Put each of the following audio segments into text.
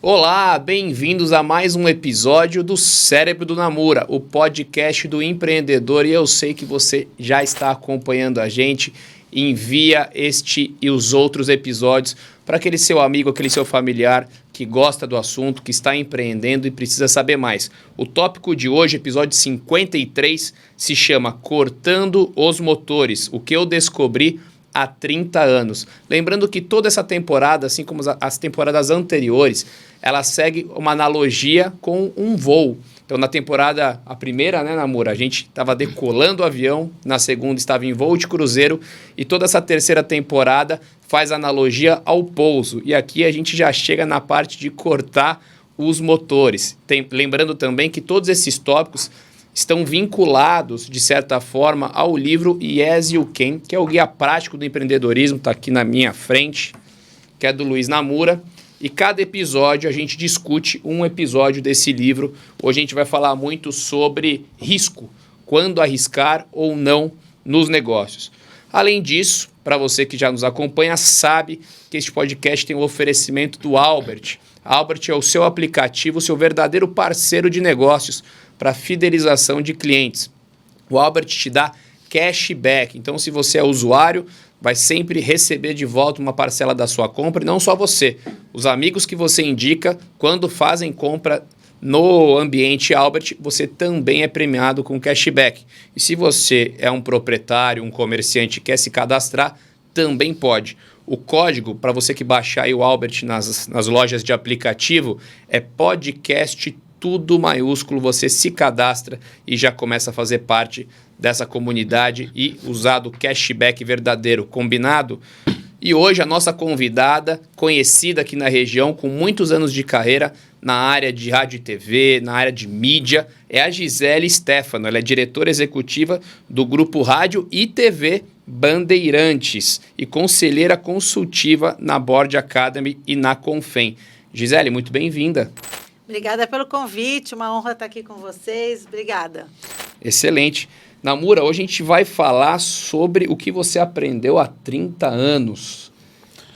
Olá, bem-vindos a mais um episódio do Cérebro do Namura, o podcast do empreendedor. E eu sei que você já está acompanhando a gente. Envia este e os outros episódios para aquele seu amigo, aquele seu familiar que gosta do assunto, que está empreendendo e precisa saber mais. O tópico de hoje, episódio 53, se chama Cortando os Motores, o que eu descobri há 30 anos. Lembrando que toda essa temporada, assim como as temporadas anteriores, ela segue uma analogia com um voo. Então, na temporada, a primeira, né, Namura, a gente estava decolando o avião, na segunda estava em voo de cruzeiro, e toda essa terceira temporada faz analogia ao pouso. E aqui a gente já chega na parte de cortar os motores. Lembrando também que todos esses tópicos estão vinculados, de certa forma, ao livro Yes You Can, que é o guia prático do empreendedorismo, está aqui na minha frente, que é do Luiz Namura. E cada episódio a gente discute um episódio desse livro. Hoje a gente vai falar muito sobre risco, quando arriscar ou não nos negócios. Além disso, para você que já nos acompanha, sabe que este podcast tem o oferecimento do Albert. Albert é o seu aplicativo, o seu verdadeiro parceiro de negócios para fidelização de clientes. O Albert te dá cashback. Então, se você é usuário, vai sempre receber de volta uma parcela da sua compra. E não só você. Os amigos que você indica, quando fazem compra no ambiente Albert, você também é premiado com cashback. E se você é um proprietário, um comerciante e quer se cadastrar, também pode. O código para você que baixar aí o Albert nas lojas de aplicativo é podcast tudo maiúsculo. Você se cadastra e já começa a fazer parte dessa comunidade e usar do cashback verdadeiro, combinado? E hoje a nossa convidada, conhecida aqui na região, com muitos anos de carreira na área de rádio e TV, na área de mídia, é a Gisele Stefano. Ela é diretora executiva do Grupo Rádio e TV Bandeirantes e conselheira consultiva na Board Academy e na Confem. Gisele, muito bem-vinda. Obrigada pelo convite, uma honra estar aqui com vocês. Obrigada. Excelente. Namura, hoje a gente vai falar sobre o que você aprendeu há 30 anos.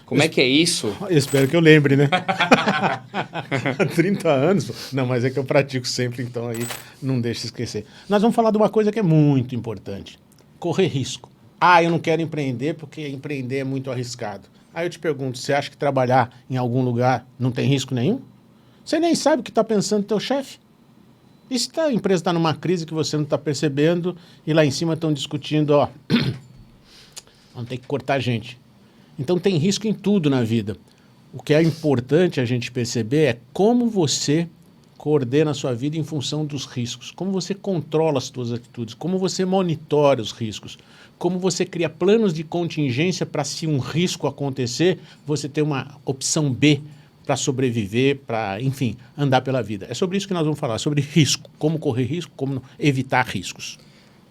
Como é que é isso? Eu espero que eu lembre, né? Há 30 anos? Não, mas é que eu pratico sempre, então aí não deixa esquecer. Nós vamos falar de uma coisa que é muito importante. Correr risco. Eu não quero empreender porque empreender é muito arriscado. Aí eu te pergunto, você acha que trabalhar em algum lugar não tem risco nenhum? Você nem sabe o que está pensando teu chefe. E se a empresa está numa crise que você não está percebendo e lá em cima estão discutindo, vamos ter que cortar gente. Então tem risco em tudo na vida. O que é importante a gente perceber é como você coordena a sua vida em função dos riscos, como você controla as suas atitudes, como você monitora os riscos, como você cria planos de contingência para, se um risco acontecer, você ter uma opção B para sobreviver, para, enfim, andar pela vida. É sobre isso que nós vamos falar, sobre risco, como correr risco, como evitar riscos.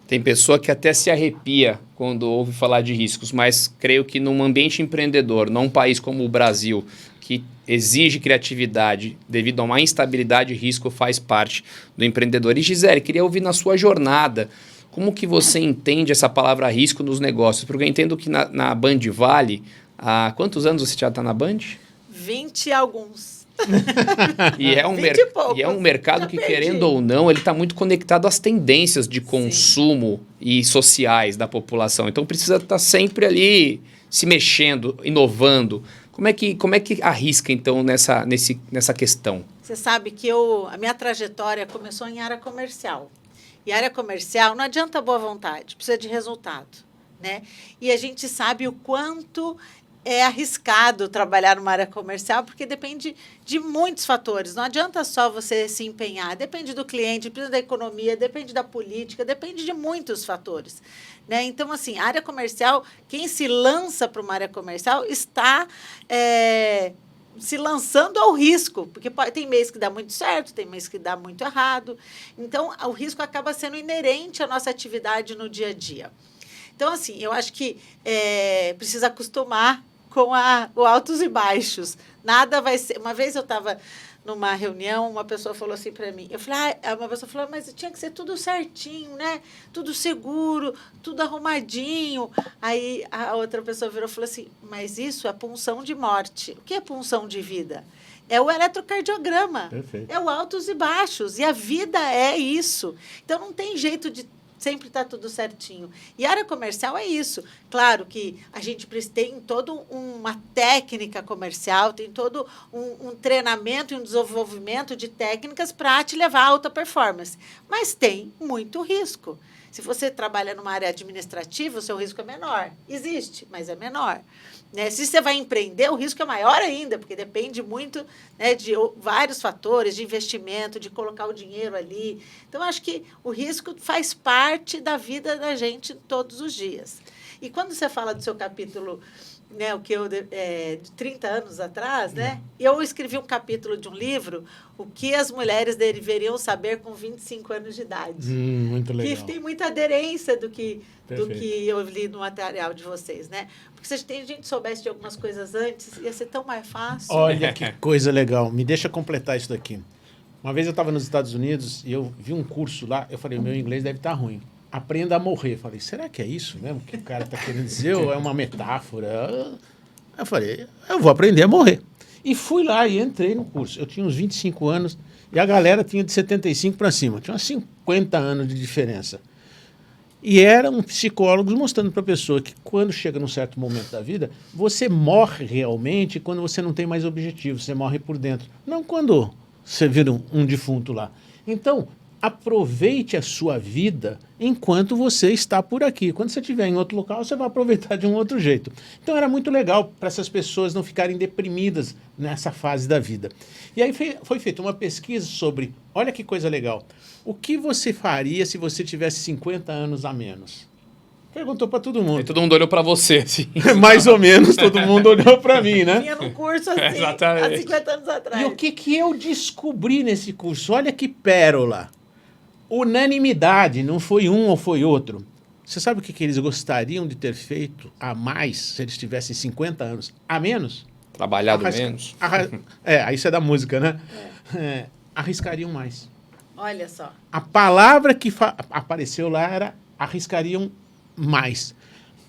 Tem pessoa que até se arrepia quando ouve falar de riscos, mas creio que num ambiente empreendedor, num país como o Brasil, que exige criatividade devido a uma instabilidade, risco faz parte do empreendedor. E Gisele, queria ouvir na sua jornada, como que você entende essa palavra risco nos negócios? Porque eu entendo que na Band Vale, há quantos anos você já está na Band? 20 e alguns. E é um mercado que, querendo ou não, ele está muito conectado às tendências de consumo e sociais da população. Então, precisa estar sempre ali se mexendo, inovando. Como é que arrisca, então, nessa questão? Você sabe que a minha trajetória começou em área comercial. E área comercial não adianta boa vontade, precisa de resultado, né? E a gente sabe o quanto é arriscado trabalhar numa área comercial, porque depende de muitos fatores. Não adianta só você se empenhar. Depende do cliente, depende da economia, depende da política, depende de muitos fatores, né? Então, assim, a área comercial, quem se lança para uma área comercial está se lançando ao risco, porque tem mês que dá muito certo, tem mês que dá muito errado. Então, o risco acaba sendo inerente à nossa atividade no dia a dia. Então, assim, eu acho que precisa acostumar com os altos e baixos. Nada vai ser... Uma vez eu estava numa reunião, uma pessoa falou assim para mim, uma pessoa falou, mas tinha que ser tudo certinho, né? Tudo seguro, tudo arrumadinho. Aí a outra pessoa virou e falou assim, mas isso é punção de morte. O que é punção de vida? é o eletrocardiograma. Perfeito. É o altos e baixos. E a vida é isso. Então, não tem jeito de sempre estar tudo certinho. E a área comercial é isso. Claro que a gente tem toda uma técnica comercial, tem todo um treinamento e um desenvolvimento de técnicas para te levar a alta performance. Mas tem muito risco. Se você trabalha numa área administrativa, o seu risco é menor. Existe, mas é menor. Né? Se você vai empreender, o risco é maior ainda, porque depende muito, né, de vários fatores, de investimento, de colocar o dinheiro ali. Então, acho que o risco faz parte da vida da gente todos os dias. E quando você fala do seu capítulo, né, o que eu de 30 anos atrás, né, eu escrevi um capítulo de um livro, o que as mulheres deveriam saber com 25 anos de idade. Muito legal. Que tem muita aderência do que eu li no material de vocês, né? Porque se a gente soubesse de algumas coisas antes, ia ser tão mais fácil. Olha que coisa legal. Me deixa completar isso daqui. Uma vez eu estava nos Estados Unidos e eu vi um curso lá, eu falei, meu inglês deve estar ruim. Aprenda a morrer. Eu falei, será que é isso mesmo que o cara está querendo dizer ou é uma metáfora? Eu falei, eu vou aprender a morrer. E fui lá e entrei no curso. Eu tinha uns 25 anos e a galera tinha de 75 para cima. Tinha uns 50 anos de diferença. E eram psicólogos mostrando para a pessoa que quando chega num certo momento da vida, você morre realmente quando você não tem mais objetivo, você morre por dentro. Não quando você vira um defunto lá. Então, aproveite a sua vida enquanto você está por aqui. Quando você estiver em outro local, você vai aproveitar de um outro jeito. Então era muito legal para essas pessoas não ficarem deprimidas nessa fase da vida. E aí foi feita uma pesquisa sobre, olha que coisa legal, o que você faria se você tivesse 50 anos a menos? Perguntou para todo mundo. E todo mundo olhou para você, assim. Mais ou menos, todo mundo olhou para mim, né? Vinha num curso assim, Exatamente. há 50 anos atrás. E o que eu descobri nesse curso? Olha que pérola. Unanimidade, não foi um ou foi outro. Você sabe o que eles gostariam de ter feito a mais se eles tivessem 50 anos a menos? Trabalhado menos. Isso é da música, né? Arriscariam mais. Olha só. A palavra que apareceu lá era arriscariam mais.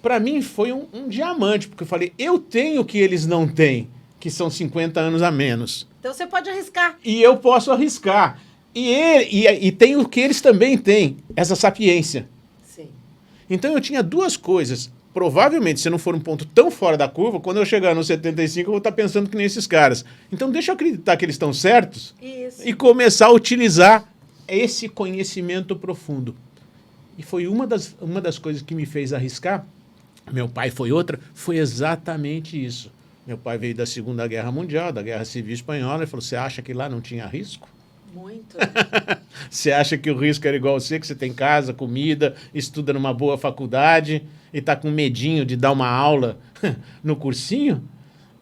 Para mim foi um diamante, porque eu falei, eu tenho o que eles não têm, que são 50 anos a menos. Então você pode arriscar. E eu posso arriscar. E tem o que eles também têm, essa sapiência. Sim. Então eu tinha duas coisas. Provavelmente, se não for um ponto tão fora da curva, quando eu chegar no 75, eu vou estar pensando que nem esses caras. Então deixa eu acreditar que eles estão certos. Isso. E começar a utilizar esse conhecimento profundo. E foi uma das coisas que me fez arriscar. Meu pai foi outra, foi exatamente isso. Meu pai veio da Segunda Guerra Mundial, da Guerra Civil Espanhola, e falou, você acha que lá não tinha risco? Muito. Você acha que o risco era igual a você, que você tem casa, comida, estuda numa boa faculdade e está com medinho de dar uma aula no cursinho?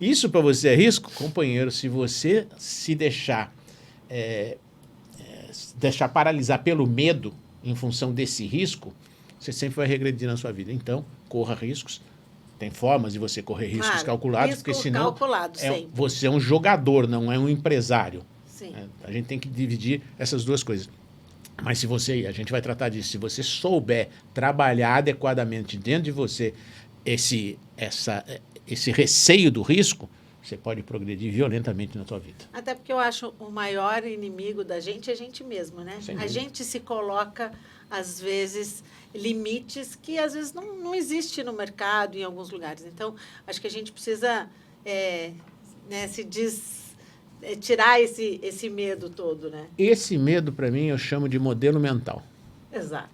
Isso para você é risco? Companheiro, se você se deixar paralisar pelo medo em função desse risco, você sempre vai regredir na sua vida. Então, corra riscos. Tem formas de você correr riscos calculados, porque senão você é um jogador, não é um empresário. Sim. A gente tem que dividir essas duas coisas. Mas a gente vai tratar disso, se você souber trabalhar adequadamente dentro de você esse receio do risco, você pode progredir violentamente na sua vida. Até porque eu acho o maior inimigo da gente é a gente mesmo, né? A gente se coloca, às vezes, limites que às vezes não existe no mercado, em alguns lugares. Então, acho que a gente precisa tirar esse medo todo, né? Esse medo, para mim, eu chamo de modelo mental. Exato.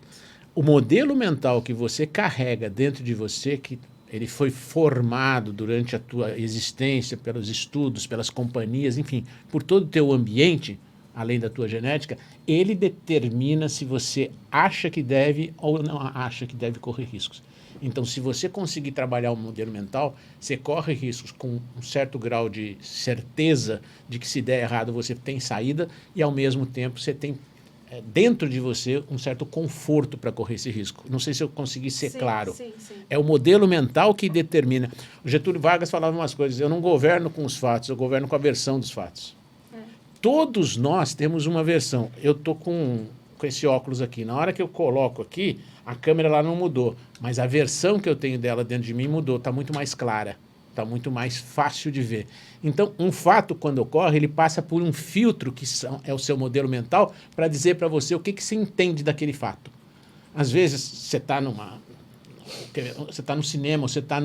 O modelo mental que você carrega dentro de você, que ele foi formado durante a tua existência, pelos estudos, pelas companhias, enfim, por todo o teu ambiente, além da tua genética, ele determina se você acha que deve ou não acha que deve correr riscos. Então, se você conseguir trabalhar o modelo mental, você corre riscos com um certo grau de certeza de que se der errado você tem saída e, ao mesmo tempo, você tem dentro de você um certo conforto para correr esse risco. Não sei se eu consegui ser claro. Sim. É o modelo mental que determina. O Getúlio Vargas falava umas coisas, eu não governo com os fatos, eu governo com a versão dos fatos. Todos nós temos uma versão. Eu estou com esse óculos aqui. Na hora que eu coloco aqui, a câmera lá não mudou, mas a versão que eu tenho dela dentro de mim mudou, está muito mais clara. Está muito mais fácil de ver. Então, um fato, quando ocorre, ele passa por um filtro, que é o seu modelo mental, para dizer para você o que você entende daquele fato. Às vezes, você está no cinema, você está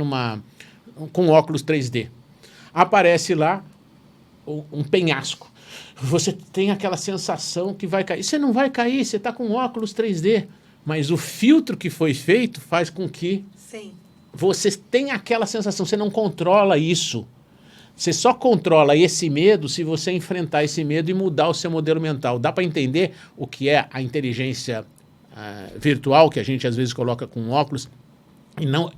com óculos 3D. Aparece lá um penhasco. Você tem aquela sensação que vai cair. Você não vai cair, você está com óculos 3D. Mas o filtro que foi feito faz com que Sim. você tenha aquela sensação. Você não controla isso. Você só controla esse medo se você enfrentar esse medo e mudar o seu modelo mental. Dá para entender o que é a inteligência virtual, que a gente às vezes coloca com óculos,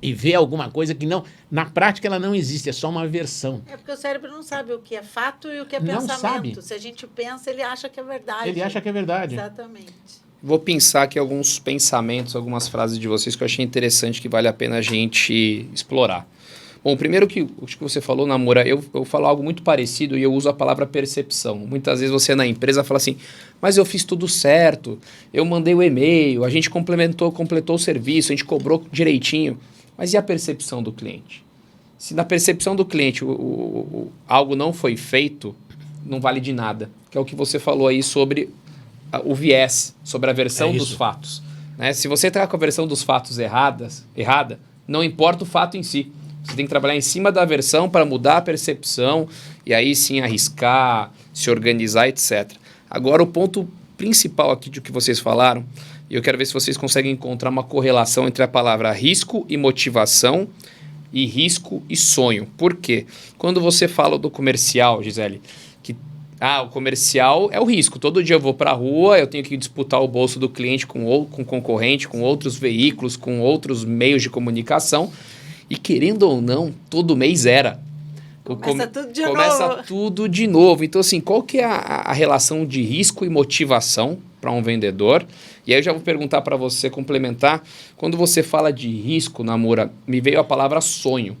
e vê alguma coisa que não, na prática ela não existe, é só uma versão. É porque o cérebro não sabe o que é fato e o que é Não pensamento. sabe. Se a gente pensa, ele acha que é verdade. Ele acha que é verdade. Exatamente. Vou pensar aqui alguns pensamentos, algumas frases de vocês que eu achei interessante, que vale a pena a gente explorar. Bom, primeiro que acho que você falou, Namura, eu falo algo muito parecido e eu uso a palavra percepção. Muitas vezes você na empresa fala assim, mas eu fiz tudo certo, eu mandei o e-mail, a gente completou o serviço, a gente cobrou direitinho. Mas e a percepção do cliente? Se na percepção do cliente algo não foi feito, não vale de nada. Que é o que você falou aí sobre o viés, sobre a versão dos fatos. Né? Se você está com a versão dos fatos errada, não importa o fato em si. Você tem que trabalhar em cima da versão para mudar a percepção e aí sim arriscar, se organizar, etc. Agora, o ponto principal aqui do que vocês falaram, e eu quero ver se vocês conseguem encontrar uma correlação entre a palavra risco e motivação e risco e sonho. Por quê? Quando você fala do comercial, Gisele, que o comercial é o risco. Todo dia eu vou para a rua, eu tenho que disputar o bolso do cliente com concorrente, com outros veículos, com outros meios de comunicação. E querendo ou não, todo mês era. Começa tudo de novo. Então, assim, qual que é a relação de risco e motivação para um vendedor? E aí eu já vou perguntar para você complementar. Quando você fala de risco, Namura, me veio a palavra sonho.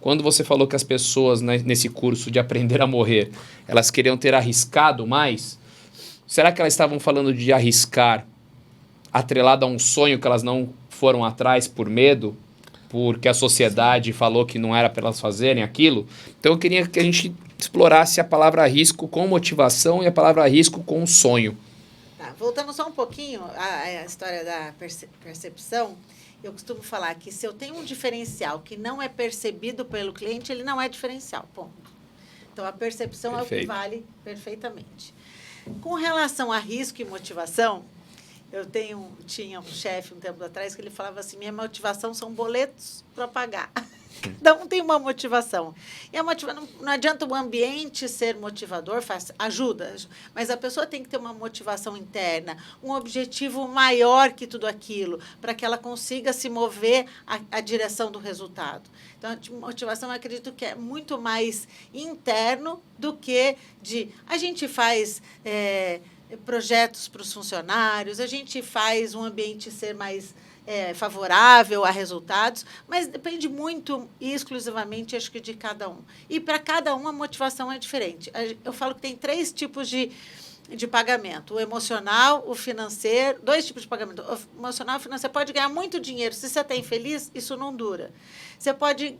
Quando você falou que as pessoas, né, nesse curso de aprender a morrer, elas queriam ter arriscado mais, será que elas estavam falando de arriscar atrelado a um sonho que elas não foram atrás por medo? Porque a sociedade falou que não era para elas fazerem aquilo. Então eu queria que a gente explorasse a palavra risco com motivação e a palavra risco com sonho. Tá, voltando só um pouquinho à história da percepção, eu costumo falar que se eu tenho um diferencial que não é percebido pelo cliente, ele não é diferencial, ponto. Então a percepção Perfeito. É o que vale perfeitamente. Com relação a risco e motivação, eu tinha um chefe um tempo atrás que ele falava assim, minha motivação são boletos para pagar. Não tem uma motivação. E não adianta o ambiente ser motivador, ajuda, mas a pessoa tem que ter uma motivação interna, um objetivo maior que tudo aquilo, para que ela consiga se mover a direção do resultado. Então, a motivação, eu acredito que é muito mais interno do que a gente faz projetos para os funcionários, a gente faz um ambiente ser mais favorável a resultados, mas depende muito e exclusivamente, acho que, de cada um. E para cada um a motivação é diferente. Eu falo que tem 3 tipos de pagamento, o emocional, o financeiro, 2 tipos de pagamento. O emocional e o financeiro. Você pode ganhar muito dinheiro, se você está infeliz, isso não dura. Você pode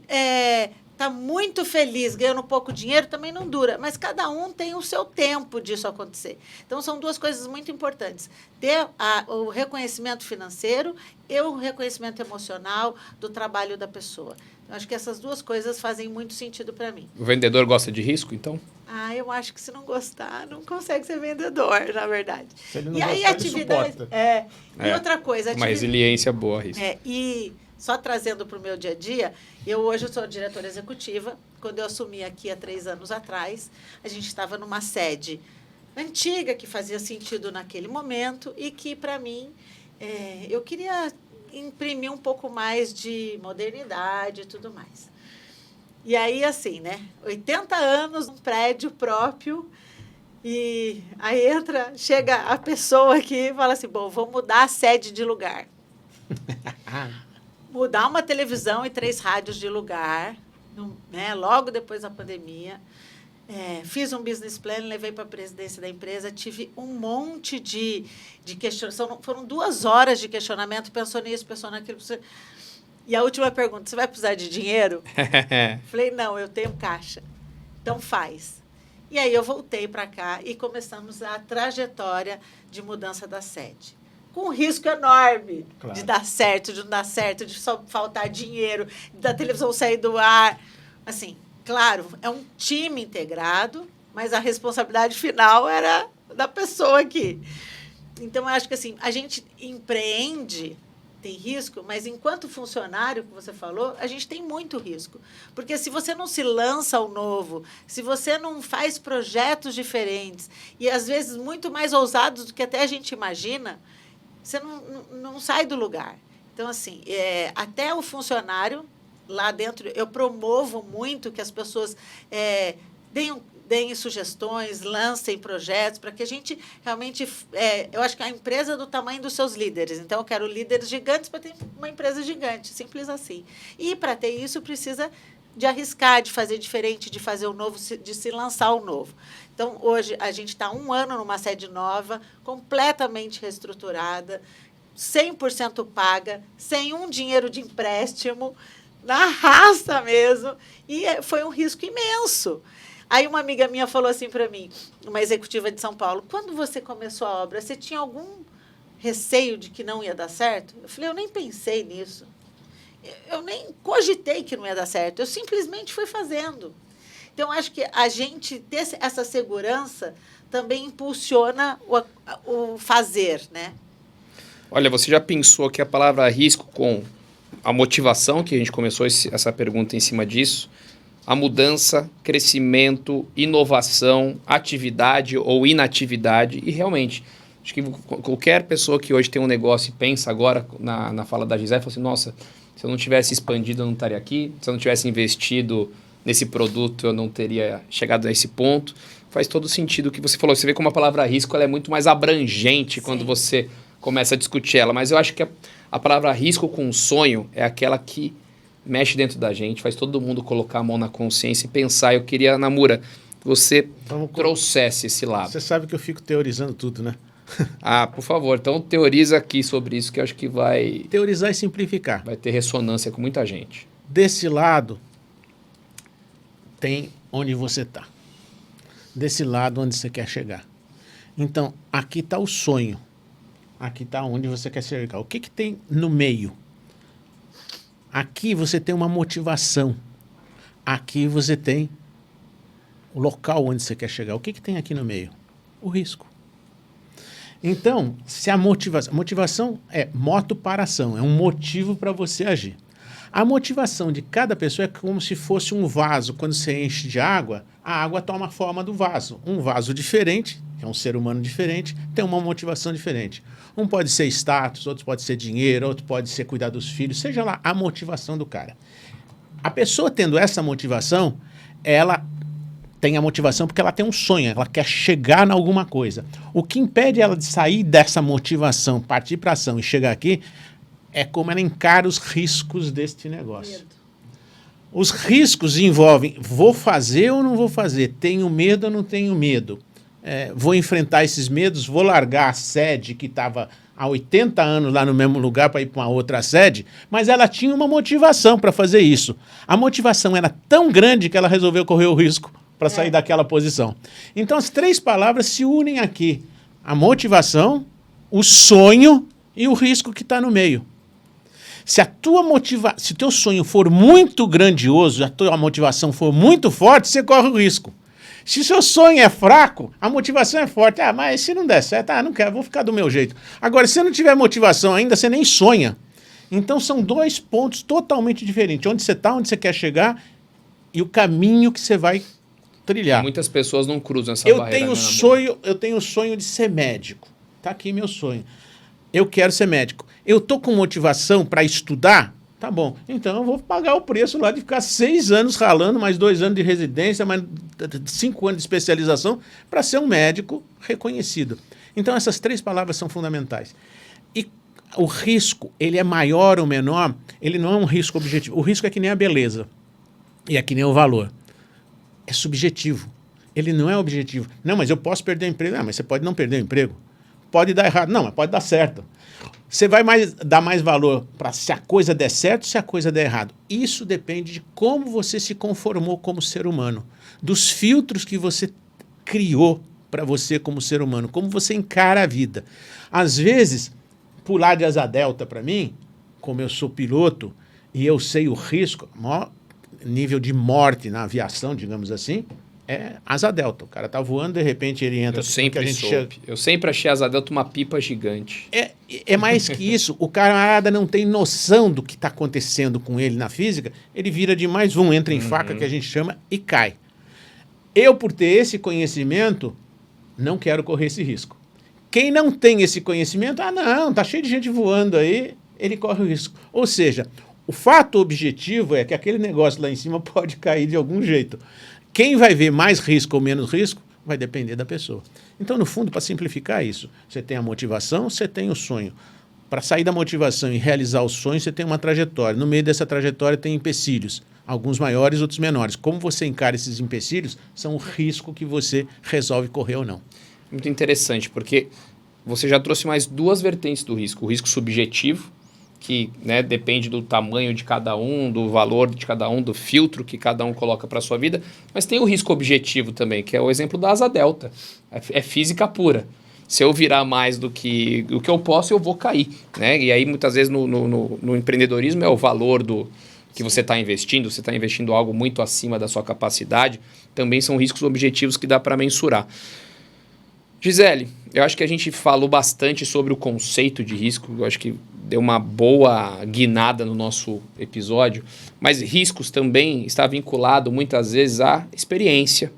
está muito feliz, ganhando pouco dinheiro, também não dura. Mas cada um tem o seu tempo disso acontecer. Então, são 2 coisas muito importantes. Ter o reconhecimento financeiro e o reconhecimento emocional do trabalho da pessoa. Eu acho que essas 2 coisas fazem muito sentido para mim. O vendedor gosta de risco, então? Eu acho que se não gostar, não consegue ser vendedor, na verdade. Se ele não gostar, atividade, ele suporta. E outra coisa... Uma resiliência boa a risco. E só trazendo para o meu dia a dia, hoje eu sou diretora executiva. Quando eu assumi aqui há 3 anos atrás, a gente estava numa sede antiga, que fazia sentido naquele momento, e que, para mim, eu queria imprimir um pouco mais de modernidade e tudo mais. E aí, assim, 80 anos, um prédio próprio, e aí chega a pessoa aqui e fala assim, bom, vou mudar a sede de lugar. Mudar uma televisão e 3 rádios de lugar, logo depois da pandemia. Fiz um business plan, levei para a presidência da empresa, tive um monte de questionamento. Foram 2 horas de questionamento, pensou nisso, pensou naquilo. E a última pergunta, você vai precisar de dinheiro? Falei, não, eu tenho caixa. Então faz. E aí eu voltei para cá e começamos a trajetória de mudança da sede. Com um risco enorme de dar certo, de não dar certo, de só faltar dinheiro, da televisão sair do ar. Assim, claro, é um time integrado, mas a responsabilidade final era da pessoa aqui. Então, eu acho que assim, a gente empreende, tem risco, mas enquanto funcionário, que você falou, a gente tem muito risco. Porque se você não se lança ao novo, se você não faz projetos diferentes, e às vezes muito mais ousados do que até a gente imagina, você não sai do lugar. Então, assim, até o funcionário, lá dentro, eu promovo muito que as pessoas deem sugestões, lancem projetos, para que a gente realmente... eu acho que a empresa é do tamanho dos seus líderes. Então, eu quero líderes gigantes para ter uma empresa gigante, simples assim. E, para ter isso, precisa de arriscar, de fazer diferente, de fazer o novo, de se lançar o novo. Então, hoje, a gente está 1 ano numa sede nova, completamente reestruturada, 100% paga, sem um dinheiro de empréstimo, na raça mesmo, e foi um risco imenso. Aí uma amiga minha falou assim para mim, uma executiva de São Paulo, quando você começou a obra, você tinha algum receio de que não ia dar certo? Eu falei, eu nem pensei nisso. Eu nem cogitei que não ia dar certo, eu simplesmente fui fazendo. Então, acho que a gente ter essa segurança também impulsiona o fazer, né? Olha, você já pensou que a palavra risco com a motivação, que a gente começou essa pergunta em cima disso, a mudança, crescimento, inovação, atividade ou inatividade, e realmente, acho que qualquer pessoa que hoje tem um negócio e pensa agora na fala da Gisele, fala assim, nossa, se eu não tivesse expandido, eu não estaria aqui, se eu não tivesse investido nesse produto, eu não teria chegado a esse ponto. Faz todo sentido o que você falou. Você vê como a palavra risco ela é muito mais abrangente quando você começa a discutir ela. Mas eu acho que a palavra risco com sonho é aquela que mexe dentro da gente, faz todo mundo colocar a mão na consciência e pensar. Eu queria, Namura, que você trouxesse esse lado. Você sabe que eu fico teorizando tudo, né? Por favor. Então, teoriza aqui sobre isso, que eu acho que vai... Teorizar e simplificar. Vai ter ressonância com muita gente. Desse lado, tem onde você está. Desse lado, onde você quer chegar. Então, aqui está o sonho. Aqui está onde você quer chegar. O que tem no meio? Aqui você tem uma motivação. Aqui você tem o local onde você quer chegar. O que tem aqui no meio? O risco. Então, se a motivação é moto para ação, é um motivo para você agir. A motivação de cada pessoa é como se fosse um vaso. Quando você enche de água, a água toma a forma do vaso. Um vaso diferente, que é um ser humano diferente, tem uma motivação diferente. Um pode ser status, outro pode ser dinheiro, outro pode ser cuidar dos filhos, seja lá a motivação do cara. A pessoa tendo essa motivação, ela tem a motivação porque ela tem um sonho, ela quer chegar em alguma coisa. O que impede ela de sair dessa motivação, partir para ação e chegar aqui, é como ela encara os riscos deste negócio. Medo. Os riscos envolvem, vou fazer ou não vou fazer? Tenho medo ou não tenho medo? Vou enfrentar esses medos? Vou largar a sede que estava há 80 anos lá no mesmo lugar para ir para uma outra sede? Mas ela tinha uma motivação para fazer isso. A motivação era tão grande que ela resolveu correr o risco para sair daquela posição. Então, as 3 palavras se unem aqui. A motivação, o sonho e o risco que está no meio. Se o teu sonho for muito grandioso, a tua motivação for muito forte, você corre o risco. Se o seu sonho é fraco, a motivação é forte. Mas se não der certo, não quero, vou ficar do meu jeito. Agora, se você não tiver motivação ainda, você nem sonha. Então, são 2 pontos totalmente diferentes. Onde você está, onde você quer chegar e o caminho que você vai trilhar. Muitas pessoas não cruzam essa barreira. Eu tenho o sonho de ser médico. Está aqui meu sonho. Eu quero ser médico. Eu estou com motivação para estudar? Tá bom. Então eu vou pagar o preço lá de ficar 6 anos ralando, mais 2 anos de residência, mais 5 anos de especialização para ser um médico reconhecido. Então essas 3 palavras são fundamentais. E o risco, ele é maior ou menor, ele não é um risco objetivo. O risco é que nem a beleza e é que nem o valor. É subjetivo. Ele não é objetivo. Não, mas eu posso perder o emprego. Mas você pode não perder o emprego. pode dar errado. Não, mas pode dar certo. Você vai dar mais valor para se a coisa der certo ou se a coisa der errado. Isso depende de como você se conformou como ser humano, dos filtros que você criou para você como ser humano, como você encara a vida. Às vezes, pular de asa delta para mim, como eu sou piloto e eu sei o risco, maior nível de morte na aviação, digamos assim, é asa delta. O cara tá voando, de repente ele entra... Eu sempre achei a asa delta uma pipa gigante. É mais que isso. O camarada não tem noção do que está acontecendo com ele na física. Ele vira de mais um, entra em faca, que a gente chama, e cai. Eu, por ter esse conhecimento, não quero correr esse risco. Quem não tem esse conhecimento, não, tá cheio de gente voando aí, ele corre o risco. Ou seja, o fato objetivo é que aquele negócio lá em cima pode cair de algum jeito. Quem vai ver mais risco ou menos risco vai depender da pessoa. Então, no fundo, para simplificar isso, você tem a motivação, você tem o sonho. Para sair da motivação e realizar o sonho, você tem uma trajetória. No meio dessa trajetória tem empecilhos, alguns maiores, outros menores. Como você encara esses empecilhos, são o risco que você resolve correr ou não. Muito interessante, porque você já trouxe mais duas vertentes do risco. O risco subjetivo, que, né, depende do tamanho de cada um, do valor de cada um, do filtro que cada um coloca para a sua vida, mas tem o risco objetivo também, que é o exemplo da asa delta. É física pura. Se eu virar mais do que eu posso, eu vou cair. Né? E aí, muitas vezes, no empreendedorismo é o valor do que você está investindo, você está investindo algo muito acima da sua capacidade, também são riscos objetivos que dá para mensurar. Gisele, eu acho que a gente falou bastante sobre o conceito de risco, eu acho que deu uma boa guinada no nosso episódio, mas riscos também está vinculado muitas vezes à experiência,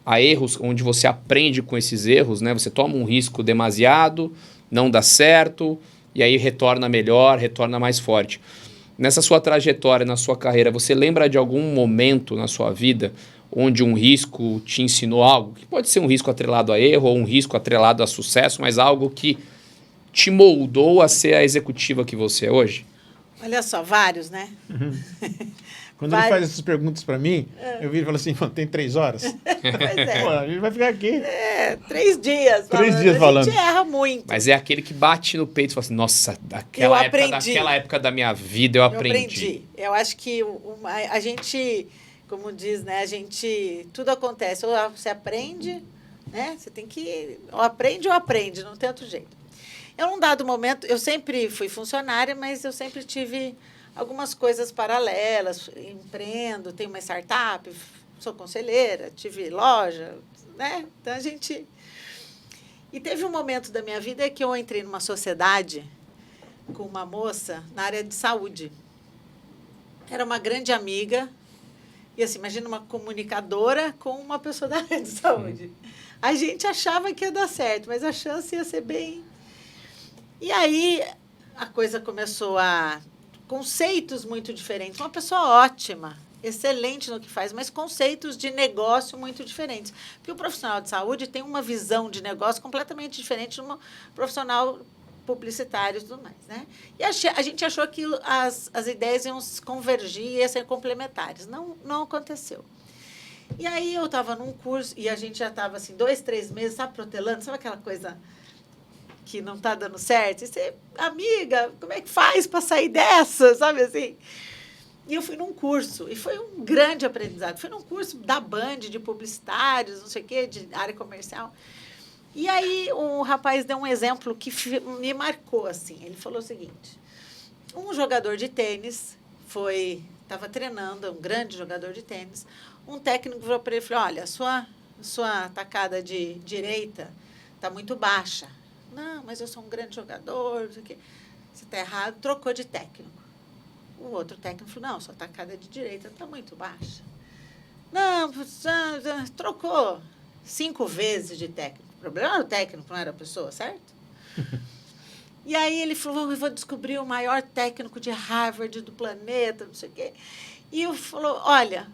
a erros onde você aprende com esses erros, né? Você toma um risco demasiado, não dá certo, e aí retorna melhor, retorna mais forte. Nessa sua trajetória, na sua carreira, você lembra de algum momento na sua vida onde um risco te ensinou algo? Que pode ser um risco atrelado a erro ou um risco atrelado a sucesso, mas algo que te moldou a ser a executiva que você é hoje? Olha só, vários, né? Quando ele faz essas perguntas para mim, eu viro e falo assim, tem 3 horas? Pois é. Pô, a gente vai ficar aqui. 3 dias. 3 dias falando. A gente erra muito. Mas é aquele que bate no peito e fala assim, nossa, daquela época da minha vida eu aprendi. Eu acho que a gente, como diz, né? Tudo acontece. Ou você aprende, né? Você tem que... Ou aprende, não tem outro jeito. Eu, num dado momento, eu sempre fui funcionária, mas eu sempre tive algumas coisas paralelas, empreendo, tenho uma startup, sou conselheira, tive loja, né? Então, a gente... E teve um momento da minha vida que eu entrei numa sociedade com uma moça na área de saúde. Era uma grande amiga, e assim, imagina uma comunicadora com uma pessoa da área de saúde. A gente achava que ia dar certo, mas a chance ia ser bem... E aí, a coisa começou a... Conceitos muito diferentes. Uma pessoa ótima, excelente no que faz, mas conceitos de negócio muito diferentes. Porque o profissional de saúde tem uma visão de negócio completamente diferente de um profissional publicitário e tudo mais, né? E a gente achou que as ideias iam convergir e iam ser complementares. Não aconteceu. E aí, eu estava num curso e a gente já estava, assim, 2, 3 meses, sabe, protelando, sabe aquela coisa... que não está dando certo, e você, amiga, como é que faz para sair dessa, sabe assim? E eu fui num curso, e foi um grande aprendizado. Fui num curso da Band, de publicitários, não sei o quê, de área comercial. E aí, um rapaz deu um exemplo que me marcou, assim. Ele falou o seguinte, um jogador de tênis estava treinando, um grande jogador de tênis, um técnico falou para ele, olha, sua tacada de direita está muito baixa. Não, mas eu sou um grande jogador, não sei o quê. Você está errado, trocou de técnico. O outro técnico falou, não, sua tacada de direita está muito baixa. Não, trocou 5 vezes de técnico. O problema era o técnico, não era a pessoa, certo? E aí ele falou, eu vou descobrir o maior técnico de Harvard do planeta, não sei o quê. E eu falou, olha,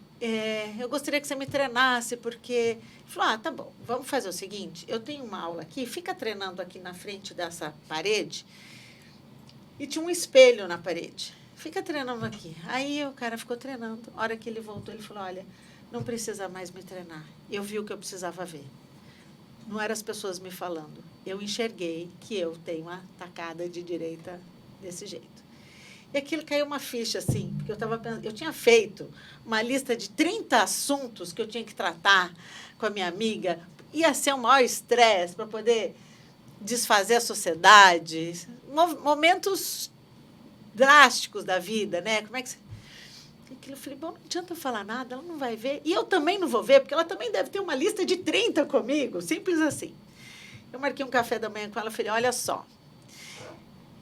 eu gostaria que você me treinasse, porque... Ele falou, tá bom, vamos fazer o seguinte, eu tenho uma aula aqui, fica treinando aqui na frente dessa parede, e tinha um espelho na parede. Fica treinando aqui. Aí o cara ficou treinando. A hora que ele voltou, ele falou, olha, não precisa mais me treinar. Eu vi o que eu precisava ver. não eram as pessoas me falando. Eu enxerguei que eu tenho uma tacada de direita desse jeito. E aquilo caiu uma ficha, assim, porque eu tinha feito uma lista de 30 assuntos que eu tinha que tratar com a minha amiga. Ia ser o maior estresse para poder desfazer a sociedade. Momentos drásticos da vida, né? Como é que você... Aquilo, eu falei, bom, não adianta eu falar nada, ela não vai ver. E eu também não vou ver, porque ela também deve ter uma lista de 30 comigo. Simples assim. Eu marquei um café da manhã com ela e falei, olha só,